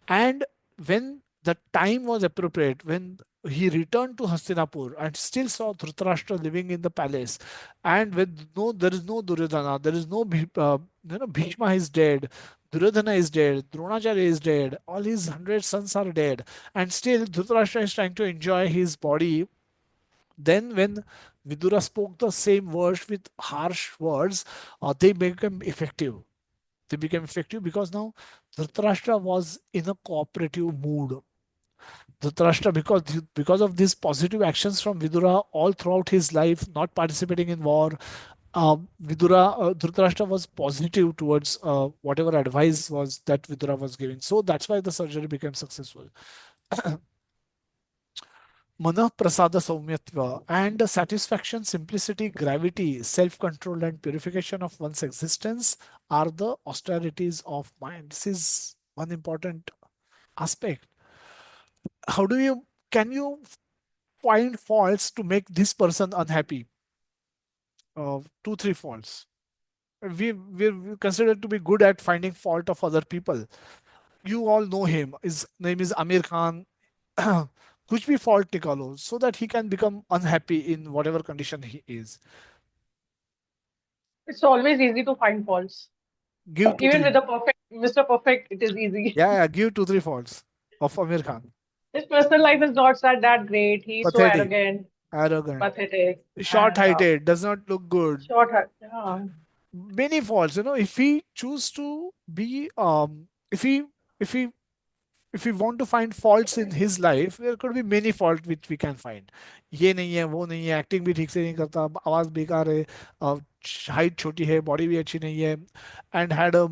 And when the time was appropriate, when he returned to Hastinapur and still saw Dhritarashtra living in the palace, and with there is no Duryodhana, there is no Bhishma is dead, Duryodhana is dead, Dronacharya is dead, all his 100 sons are dead, and still Dhritarashtra is trying to enjoy his body. Then when Vidura spoke the same words with harsh words, they became effective. They became effective because now Dhritarashtra was in a cooperative mood. Dhritarashtra, because of these positive actions from Vidura all throughout his life, not participating in war, Dhritarashtra was positive towards whatever advice was that Vidura was giving. So that's why the surgery became successful. Manah Prasada Saumyatva, and the satisfaction, simplicity, gravity, self control, and purification of one's existence are the austerities of mind. This is one important aspect. How do you can you find faults to make this person unhappy? Two, three faults. We're considered to be good at finding fault of other people. You all know him. His name is Amir Khan. कुछ भी fault निकालो so that he can become unhappy in whatever condition he is. It's always easy to find faults. Give two, Even three. with the perfect Mr. Perfect, it is easy. Yeah, give two, three faults of Amir Khan. His personal life is not that great. He's so Pathetic, arrogant, arrogant, pathetic, and short-heighted, does not look good. short. Yeah. Many faults. If he choose to be, if he if we want to find faults in his life, there could be many faults which we can find. ये नहीं है, वो नहीं है, acting भी ठीक से नहीं करता, आवाज बेकार है, हाइट छोटी है, बॉडी भी अच्छी नहीं है, and had a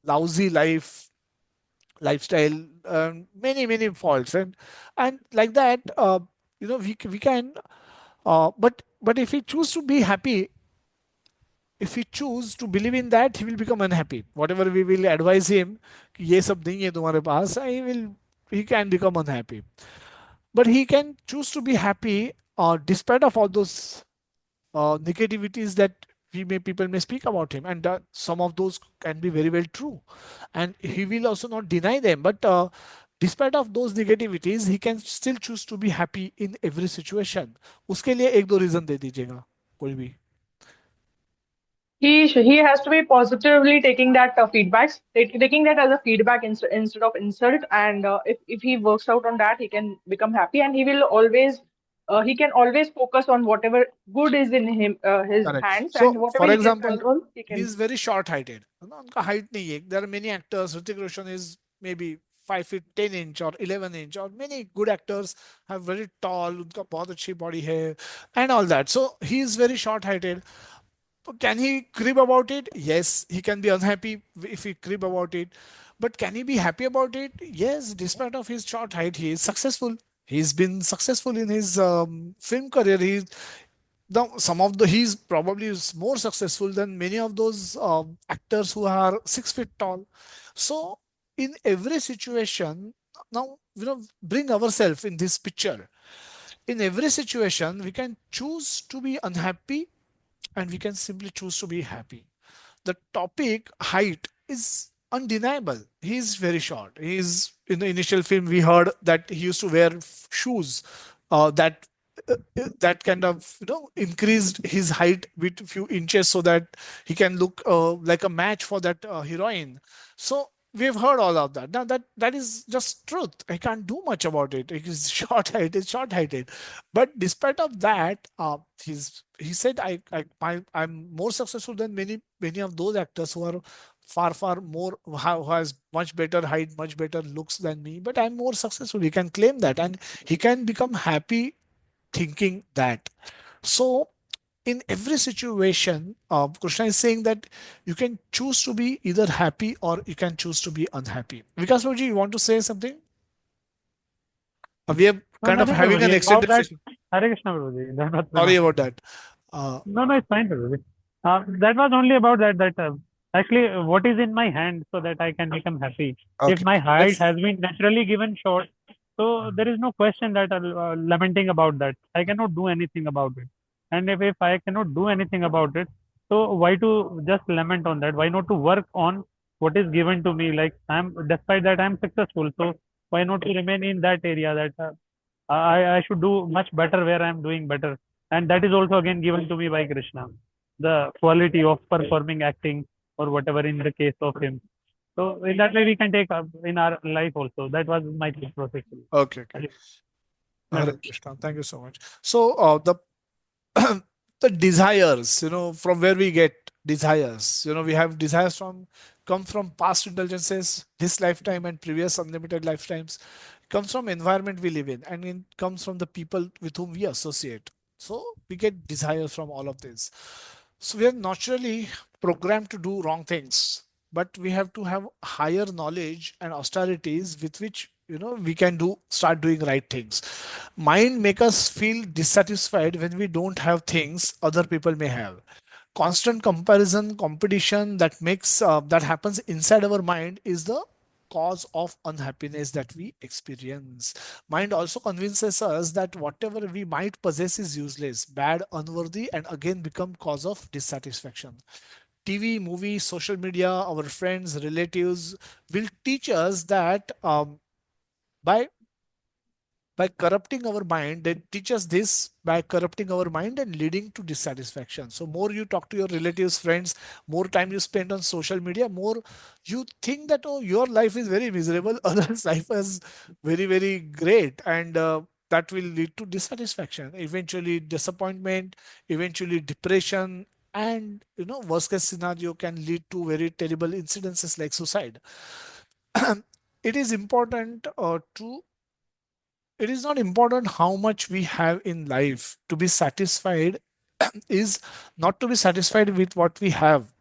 lousy lifestyle, many faults, and like that, we can, but if we choose to be happy, if he choose to believe in that, he will become unhappy. Whatever we will advise him, कि ये सब नहीं है तुम्हारे पास, he can become unhappy. But he can choose to be happy, despite of all those negativities that people may speak about him, and some of those can be very well true, and he will also not deny them. But despite of those negativities, he can still choose to be happy in every situation. उसके लिए एक दो reason दे दीजिएगा कोई भी. He has to be positively taking that feedbacks, taking that as a feedback instead of insult. And if he works out on that, he can become happy, and he will always he can always focus on whatever good is in his Correct. hands, So, and whatever for he can example, control, he he can is do. very short-heighted. है ना, उनका height नहीं है. There are many actors. Hrithik Roshan is maybe 5 feet 10 inch or 11 inch, or many good actors have very tall. उनका बहुत अच्छी body है, and all that. So he is very short-heighted. Can he crib about it? Yes, he can be unhappy if he crib about it. But can he be happy about it? Yes, despite of his short height, he is successful. He's been successful in his film career. He's probably more successful than many of those actors who are 6 feet tall. So in every situation, now bring ourselves in this picture. In every situation, we can choose to be unhappy and we can simply choose to be happy. The topic height is undeniable. He is very short. He is in the initial film we heard that he used to wear shoes that kind of increased his height with a few inches so that he can look like a match for that heroine. So we've heard all of that. Now that is just truth. I can't do much about it. It is short height. It's short heighted. But despite of that, he said I'm more successful than many of those actors who are far more who has much better height, much better looks than me. But I'm more successful. He can claim that, and he can become happy thinking that. So in every situation, Krishna is saying that you can choose to be either happy or you can choose to be unhappy. Vikas Prabhuji, you want to say something? We are No, kind of nothing, having an Prabhuji. About extended that, session. Hare Krishna, Prabhuji. That was Sorry enough. about that. No, it's fine, Prabhuji. That was only about that actually what is in my hand so that I can become happy. If Okay. my height Let's has been naturally given short, so there is no question that lamenting about that. I cannot do anything about it. And if I cannot do anything about it, so why to just lament on that? Why not to work on what is given to me? Like despite that I'm successful. So why not to remain in that area that I should do much better where I'm doing better. And that is also again given to me by Krishna, the quality of performing acting or whatever in the case of him. So in that way we can take in our life also. That was my thought process. okay. Okay. Yeah. Hare Krishna. Thank you so much. So the the desires, from where we get desires, we have desires come from past indulgences, this lifetime and previous unlimited lifetimes, comes from environment we live in, and it comes from the people with whom we associate. So we get desires from all of this. So we are naturally programmed to do wrong things, but we have to have higher knowledge and austerities with which we can start doing right things. Mind make us feel dissatisfied when we don't have things other people may have. Constant comparison, competition that happens inside our mind is the cause of unhappiness that we experience. Mind also convinces us that whatever we might possess is useless, bad, unworthy, and again become cause of dissatisfaction. TV, movies, social media, our friends, relatives will teach us that by corrupting our mind. They teach us this by corrupting our mind and leading to dissatisfaction. So more you talk to your relatives, friends, more time you spend on social media, more you think that, oh, your life is very miserable, others life is very great, and that will lead to dissatisfaction, eventually disappointment, eventually depression, and worst case scenario can lead to very terrible incidences like suicide. It is important to it is not important how much we have in life. To be satisfied is not to be satisfied with what we have,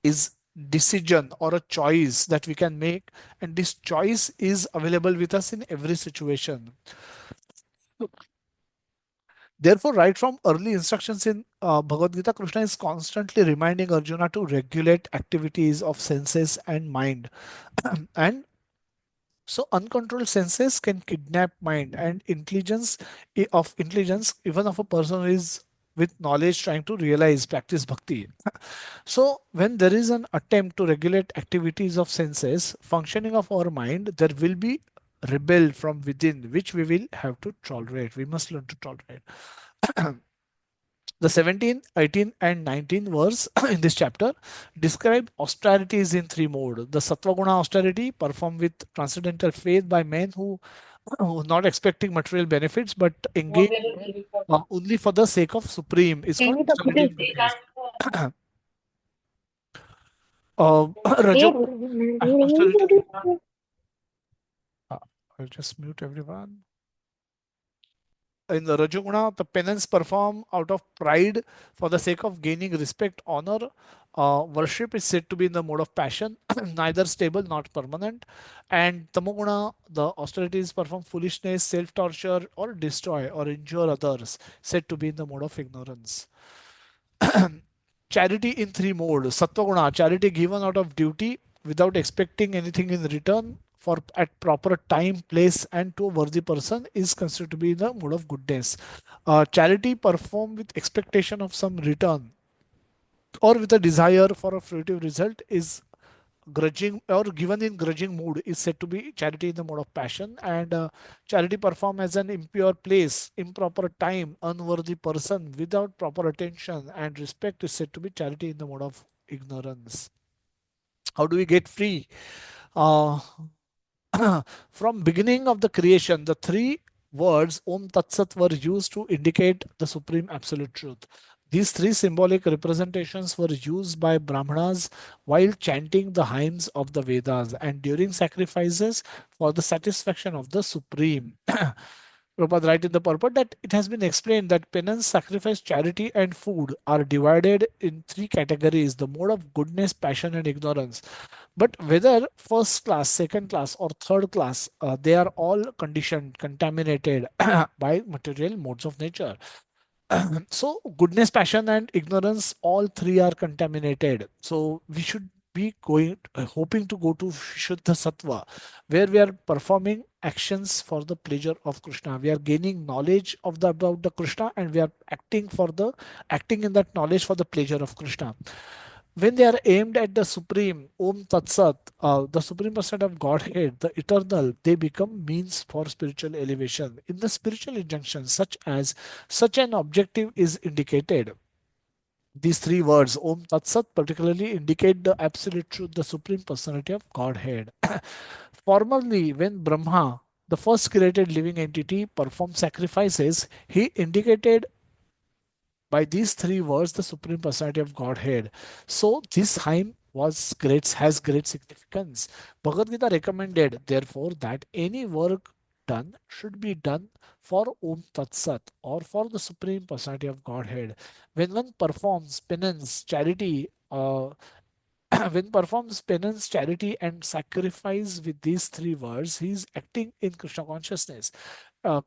is decision or a choice that we can make, and this choice is available with us in every situation. Therefore, right from early instructions in Bhagavad Gita, Krishna is constantly reminding Arjuna to regulate activities of senses and mind. And so uncontrolled senses can kidnap mind, and intelligence, even of a person who is with knowledge trying to realize, practice bhakti. So when there is an attempt to regulate activities of senses, functioning of our mind, there will be rebel from within, which we will have to tolerate. We must learn to tolerate. The 17, 18, and 19 verse in this chapter describe austerities in three modes. The Sattva Guna austerity performed with transcendental faith by men who not expecting material benefits, but engage only for the sake of supreme is called charity and goodness. Master, I'll just mute everyone. In the Rajoguna, the penance performed out of pride for the sake of gaining respect, honor. Worship is said to be in the mode of passion, neither stable, not permanent. And Tamoguna, the austerities perform foolishness, self torture, or destroy or injure others, said to be in the mode of ignorance. Charity in three modes. Sattva charity given out of duty without expecting anything in return for at proper time, place, and to a worthy person is considered to be the mode of goodness. Charity performed with expectation of some return or with a desire for a fruitive result is grudging or given in grudging mood is said to be charity in the mode of passion, and charity performed as an impure place, improper time, unworthy person without proper attention and respect is said to be charity in the mode of ignorance. How do we get free? uh, from beginning of the creation, the three words Om Tat Sat were used to indicate the supreme absolute truth. These three symbolic representations were used by Brahmanas while chanting the hymns of the Vedas and during sacrifices for the satisfaction of the supreme. Prabhupada write in the purport that it has been explained that penance, sacrifice, charity, and food are divided in three categories: the mode of goodness, passion, and ignorance. But whether first class, second class, or third class, they are all conditioned, contaminated by material modes of nature. So goodness, passion, and ignorance, all three are contaminated. So we should be going, hoping to go to Shuddha Sattva, where we are performing actions for the pleasure of Krishna. We are gaining knowledge of the about the Krishna, and we are acting in that knowledge for the pleasure of Krishna. When they are aimed at the Supreme, Om Tat Sat, the Supreme Person of Godhead, the Eternal, they become means for spiritual elevation. In the spiritual injunctions, such as such an objective is indicated. These three words, Om Tat Sat, particularly indicate the absolute truth, the Supreme Personality of Godhead. Formerly, when Brahma, the first created living entity, performed sacrifices, he indicated by these three words the supreme personality of Godhead. So this hymn has great significance. Bhagavad Gita recommended, therefore, that any work done should be done for Om Tat Sat or for the supreme personality of Godhead. When one performs penance, charity, when performs penance, charity, and sacrifice with these three words, he is acting in Krishna consciousness.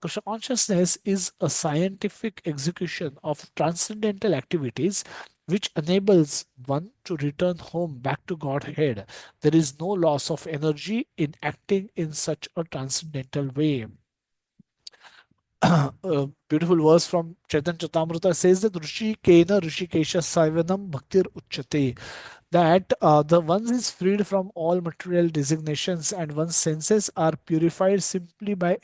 Krishna consciousness is a scientific execution of transcendental activities which enables one to return home back to Godhead. There is no loss of energy in acting in such a transcendental way. A beautiful verse from Chaitanya Chatamrita says that Rishi Kena Rishikesha Saivanam Bhaktir Uchate, that the one is freed from all material designations and one's senses are purified simply by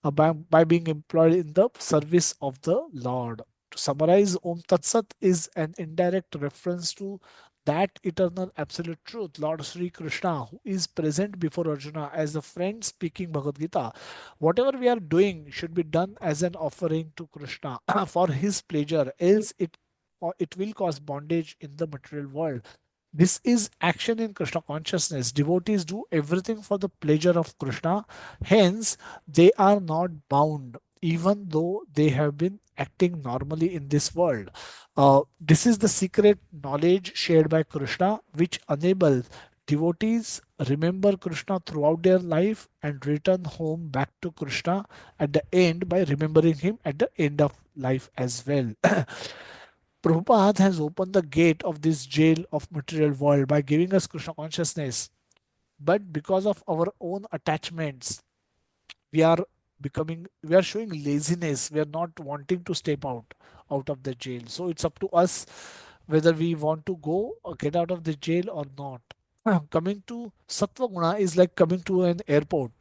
by being employed in the service of the Lord. To summarize, Om Tat Sat is an indirect reference to that eternal absolute truth, Lord Sri Krishna, who is present before Arjuna as a friend speaking Bhagavad Gita. Whatever we are doing should be done as an offering to Krishna for his pleasure, else it will cause bondage in the material world. This is action in Krishna consciousness. Devotees do everything for the pleasure of Krishna. Hence, they are not bound, even though they have been acting normally in this world. This is the secret knowledge shared by Krishna, which enables devotees remember Krishna throughout their life and return home back to Krishna at the end by remembering him at the end of life as well. Prabhupada has opened the gate of this jail of material world by giving us Krishna consciousness. But because of our own attachments, we are we are showing laziness. We are not wanting to step out of the jail. So it's up to us whether we want to go or get out of the jail or not. Coming to Sattva Guna is like coming to an airport.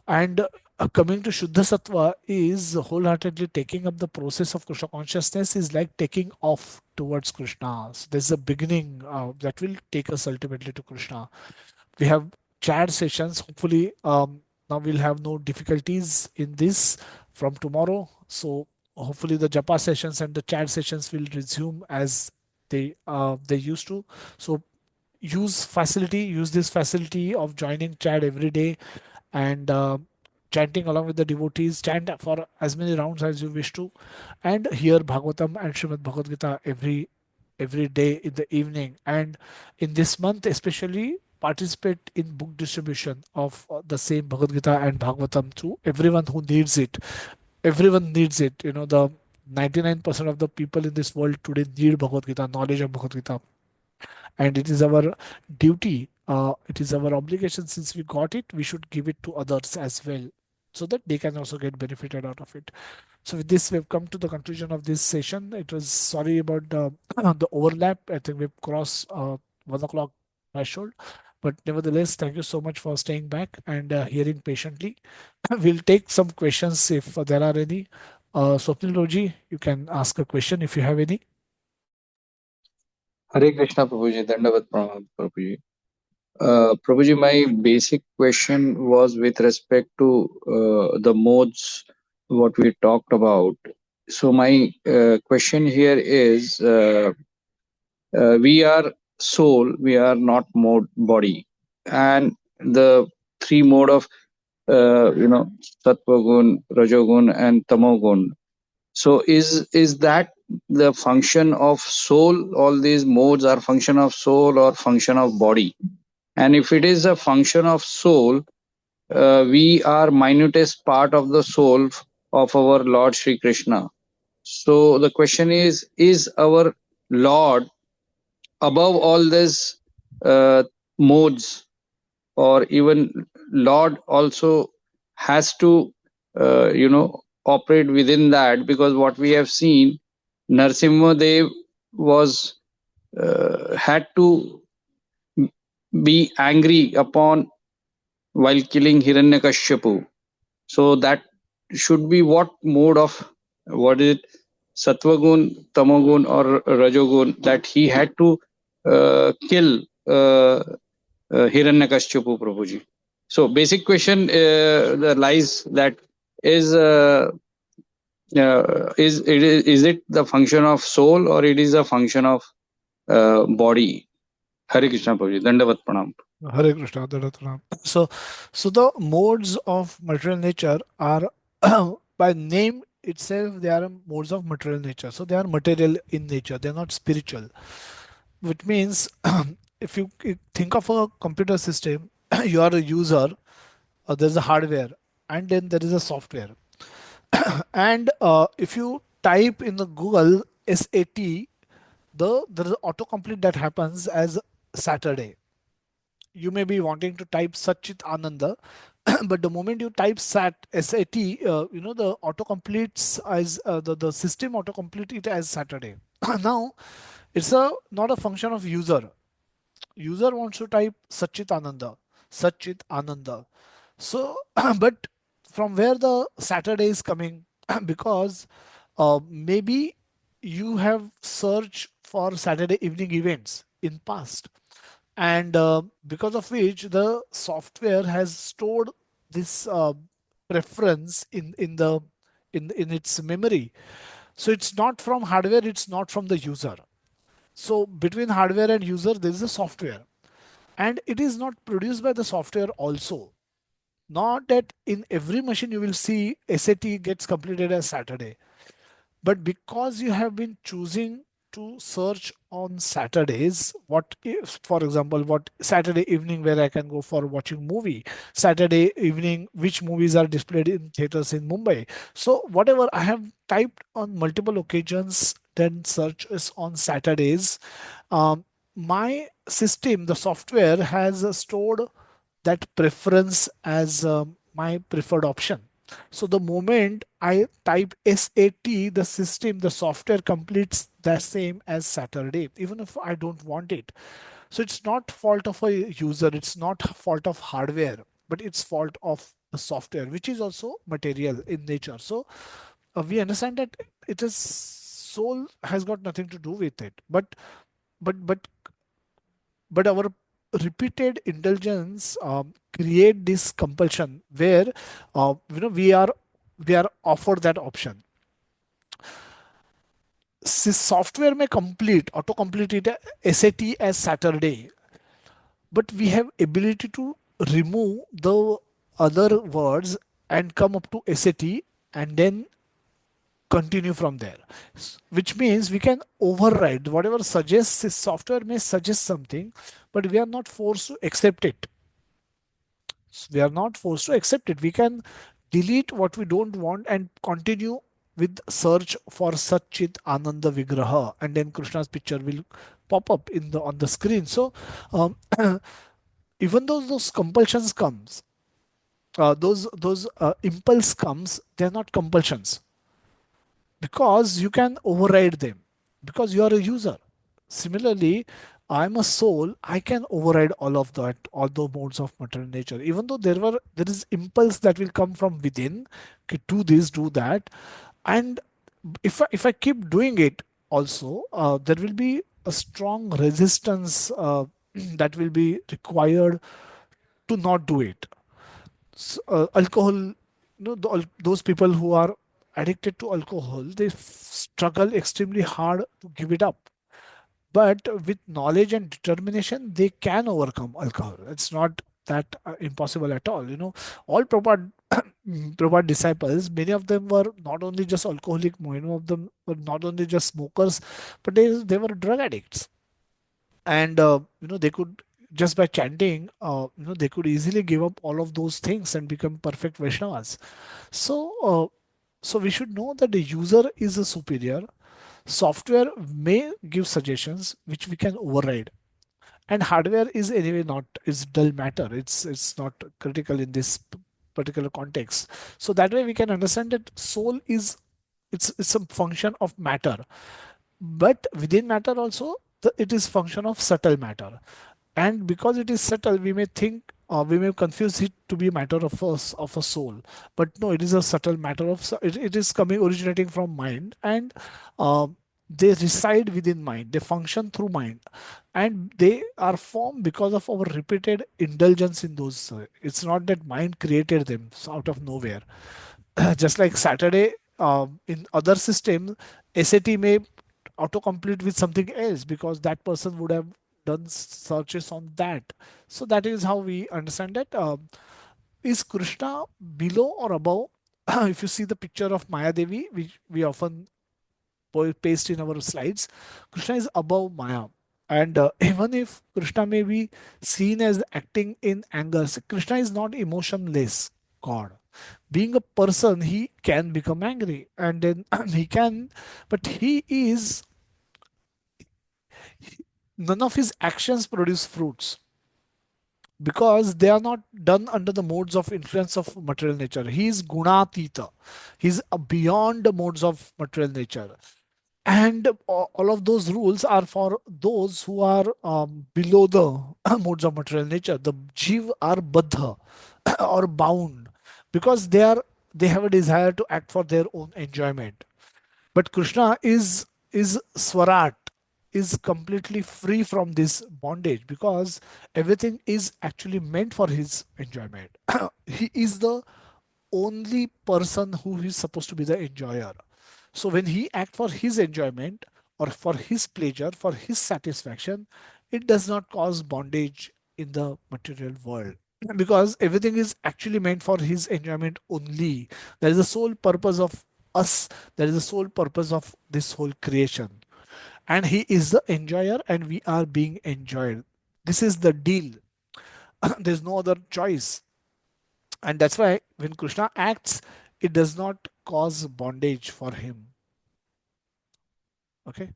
And coming to Shuddha Sattva is wholeheartedly taking up the process of Krishna consciousness is like taking off towards Krishna. So there's a beginning that will take us ultimately to Krishna. We have chat sessions. Hopefully, now we'll have no difficulties in this from tomorrow. So hopefully the Japa sessions and the chat sessions will resume as they used to. So use this facility of joining chat every day and chanting along with the devotees. Chant for as many rounds as you wish to, and hear Bhagavatam and Srimad Bhagavad Gita every day in the evening. And in this month, especially participate in book distribution of the same Bhagavad Gita and Bhagavatam to everyone who needs it. Everyone needs it. You know, the 99% of the people in this world today need Bhagavad Gita, knowledge of Bhagavad Gita, and it is our duty, it is our obligation. Since we got it, we should give it to others as well, so that they can also get benefited out of it. So with this, we've come to the conclusion of this session. It was sorry about the the overlap. I think we've crossed 1 o'clock threshold, but nevertheless, thank you so much for staying back and hearing patiently. We'll take some questions if there are any. Swapnil Roji, you can ask a question if you have any. Hare Krishna, Prabhuji. Dandavat Pranam, Prabhuji. Prabhuji, my basic question was with respect to the modes what we talked about. So my question here is, we are soul, we are not mode body, and the three mode of sattva gun, rajogun, and tamogun. So is that the function of soul? All these modes are function of soul or function of body? And if it is a function of soul, we are minutest part of the soul of our Lord Shri Krishna. So the question is our Lord above all these modes, or even Lord also has to operate within that? Because what we have seen, Narsimha Dev was had to be angry upon while killing Hiranyakashipu. So that should be what mode of, what is it, Sattvagun, Tamogun, or Rajogun, that he had to kill Hiranyakashipu, Prabhuji. So basic question lies that is it the function of soul or it is a function of body? Hare Krishna, Prabhuji. Dandavat Pranam. Hare Krishna, Dharatana. So the modes of material nature are by name itself, they are modes of material nature. So they are material in nature, they're not spiritual. Which means if you think of a computer system, you are a user, there's a hardware, and then there is a software. And if you type in the Google SAT, there is autocomplete that happens as Saturday. You may be wanting to type Sachit Ananda, but the moment you type SAT, the autocompletes as the system autocomplete it as Saturday. Now, it's not a function of user. User wants to type Sachit Ananda. So, but from where the Saturday is coming, because maybe you have searched for Saturday evening events in past, and because of which the software has stored this preference in its memory. So it's not from hardware, it's not from the user. So between hardware and user there is a software, and it is not produced by the software also. Not that in every machine you will see SAT gets completed as Saturday, but because you have been choosing to search on Saturdays, what if, for example, what Saturday evening where I can go for watching movie, Saturday evening, which movies are displayed in theaters in Mumbai. So whatever I have typed on multiple occasions, then search is on Saturdays. My system, the software has stored that preference as my preferred option. So the moment I type SAT, the system, the software completes the same as Saturday, even if I don't want it. So it's not fault of a user, it's not fault of hardware, but it's fault of the software, which is also material in nature. So we understand that it is soul has got nothing to do with it, but but but our repeated indulgence create this compulsion where we are offered that option. Software may complete auto complete it SAT as Saturday, but we have ability to remove the other words and come up to SAT and then continue from there. Which means we can override whatever suggests this software may suggest something, but we are not forced to accept it. We are not forced to accept it. We can delete what we don't want and continue with search for Satchit Ananda Vigraha, and then Krishna's picture will pop up in the on the screen. So um, even though those compulsions comes, those impulse comes, they're not compulsions because you can override them because you are a user. Similarly, I'm a soul, I can override all of that, all the modes of material nature. Even though there is impulse that will come from within, okay, do this, do that. And if I keep doing it also, there will be a strong resistance that will be required to not do it. Alcohol, those people who are addicted to alcohol, they struggle extremely hard to give it up, but with knowledge and determination they can overcome alcohol. It's not that impossible at all. All Prabhupada Prabhupada disciples, many of them were not only just alcoholic, many of them were not only just smokers, but they were drug addicts. And they could, just by chanting, they could easily give up all of those things and become perfect Vaishnavas. So we should know that the user is a superior. Software may give suggestions which we can override, and hardware is anyway not, is dull matter. It's not critical in this particular context. So that way we can understand that soul is, it's a function of matter, but within matter also, it is function of subtle matter. And because it is subtle, we may think, we may confuse it to be matter of a soul, but no, it is a subtle matter of it is coming, originating from mind, and uh, they reside within mind, they function through mind, and they are formed because of our repeated indulgence in those. It's not that mind created them out of nowhere. Just like Saturday, in other systems, SAT may autocomplete with something else because that person would have done searches on that. So that is how we understand that. Is Krishna below or above? If you see the picture of Maya Devi, which we often paste in our slides, Krishna is above Maya. And even if Krishna may be seen as acting in anger, see, Krishna is not emotionless God. Being a person, he can become angry, and then he can, but he is, none of his actions produce fruits because they are not done under the modes of influence of material nature. He is gunatita. He's beyond the modes of material nature. And all of those rules are for those who are below the modes of material nature. The jiv are baddha or bound because they have a desire to act for their own enjoyment. But Krishna is Swarat, is completely free from this bondage because everything is actually meant for his enjoyment. He is the only person who is supposed to be the enjoyer. So when he acts for his enjoyment or for his pleasure, for his satisfaction, it does not cause bondage in the material world. Because everything is actually meant for his enjoyment only. That is the sole purpose of us. That is the sole purpose of this whole creation. And he is the enjoyer and we are being enjoyed. This is the deal. There's no other choice. And that's why when Krishna acts, it does not cause bondage for him. Okay.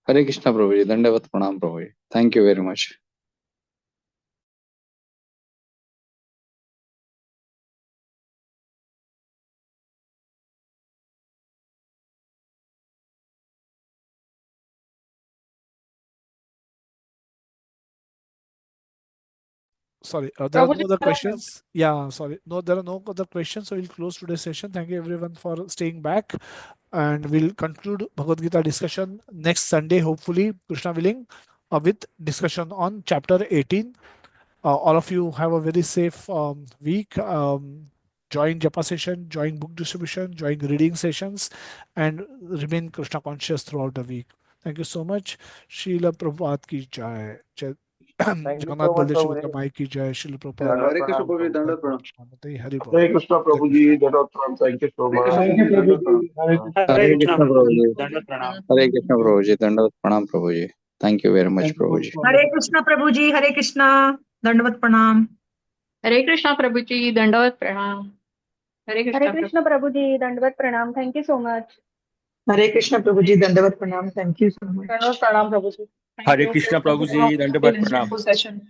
Hare Krishna Prabhuji, Dandavat Pranam Prabhuji. Thank you very much. Sorry, there are no Prabhuji, other questions. Yeah, sorry. No, there are no other questions. So we'll close today's session. Thank you everyone for staying back. And we'll conclude Bhagavad Gita discussion next Sunday, hopefully, Krishna willing, with discussion on chapter 18. All of you have a very safe week. Join Japa session, join book distribution, join reading sessions, and remain Krishna conscious throughout the week. Thank you so much. Srila Prabhupada ki jai. Thank you Jagannath so much, Baldev Prabhuji. Mai ki jai. Srila Prabhupada. Hare Krishna Prabhuji, Dandavat Pranam. Hari Bol. Hare Krishna Jai Prabhuji, Dandavat Pranam. Thank you so much. Hare Krishna Prabhuji, Hare Dandavat Pranam. Krishna Prabhuji. Dandavat pranam. Hare Krishna Prabhuji. Dandavat Pranam Prabhuji. Thank you very much, Prabhuji. Hare Krishna Prabhuji, Hare Krishna, Dandavat Pranam. Hare Krishna Prabhuji, Dandavat Pranam. Hare Hare Krishna Prabhuji, Dandavat Pranam. Thank you so much. Hare Krishna Prabhuji, Dandavat Pranam. Thank you so much. Pranam Prabhuji. Hare Krishna Prabhuji, Dandavat Pranam. Session.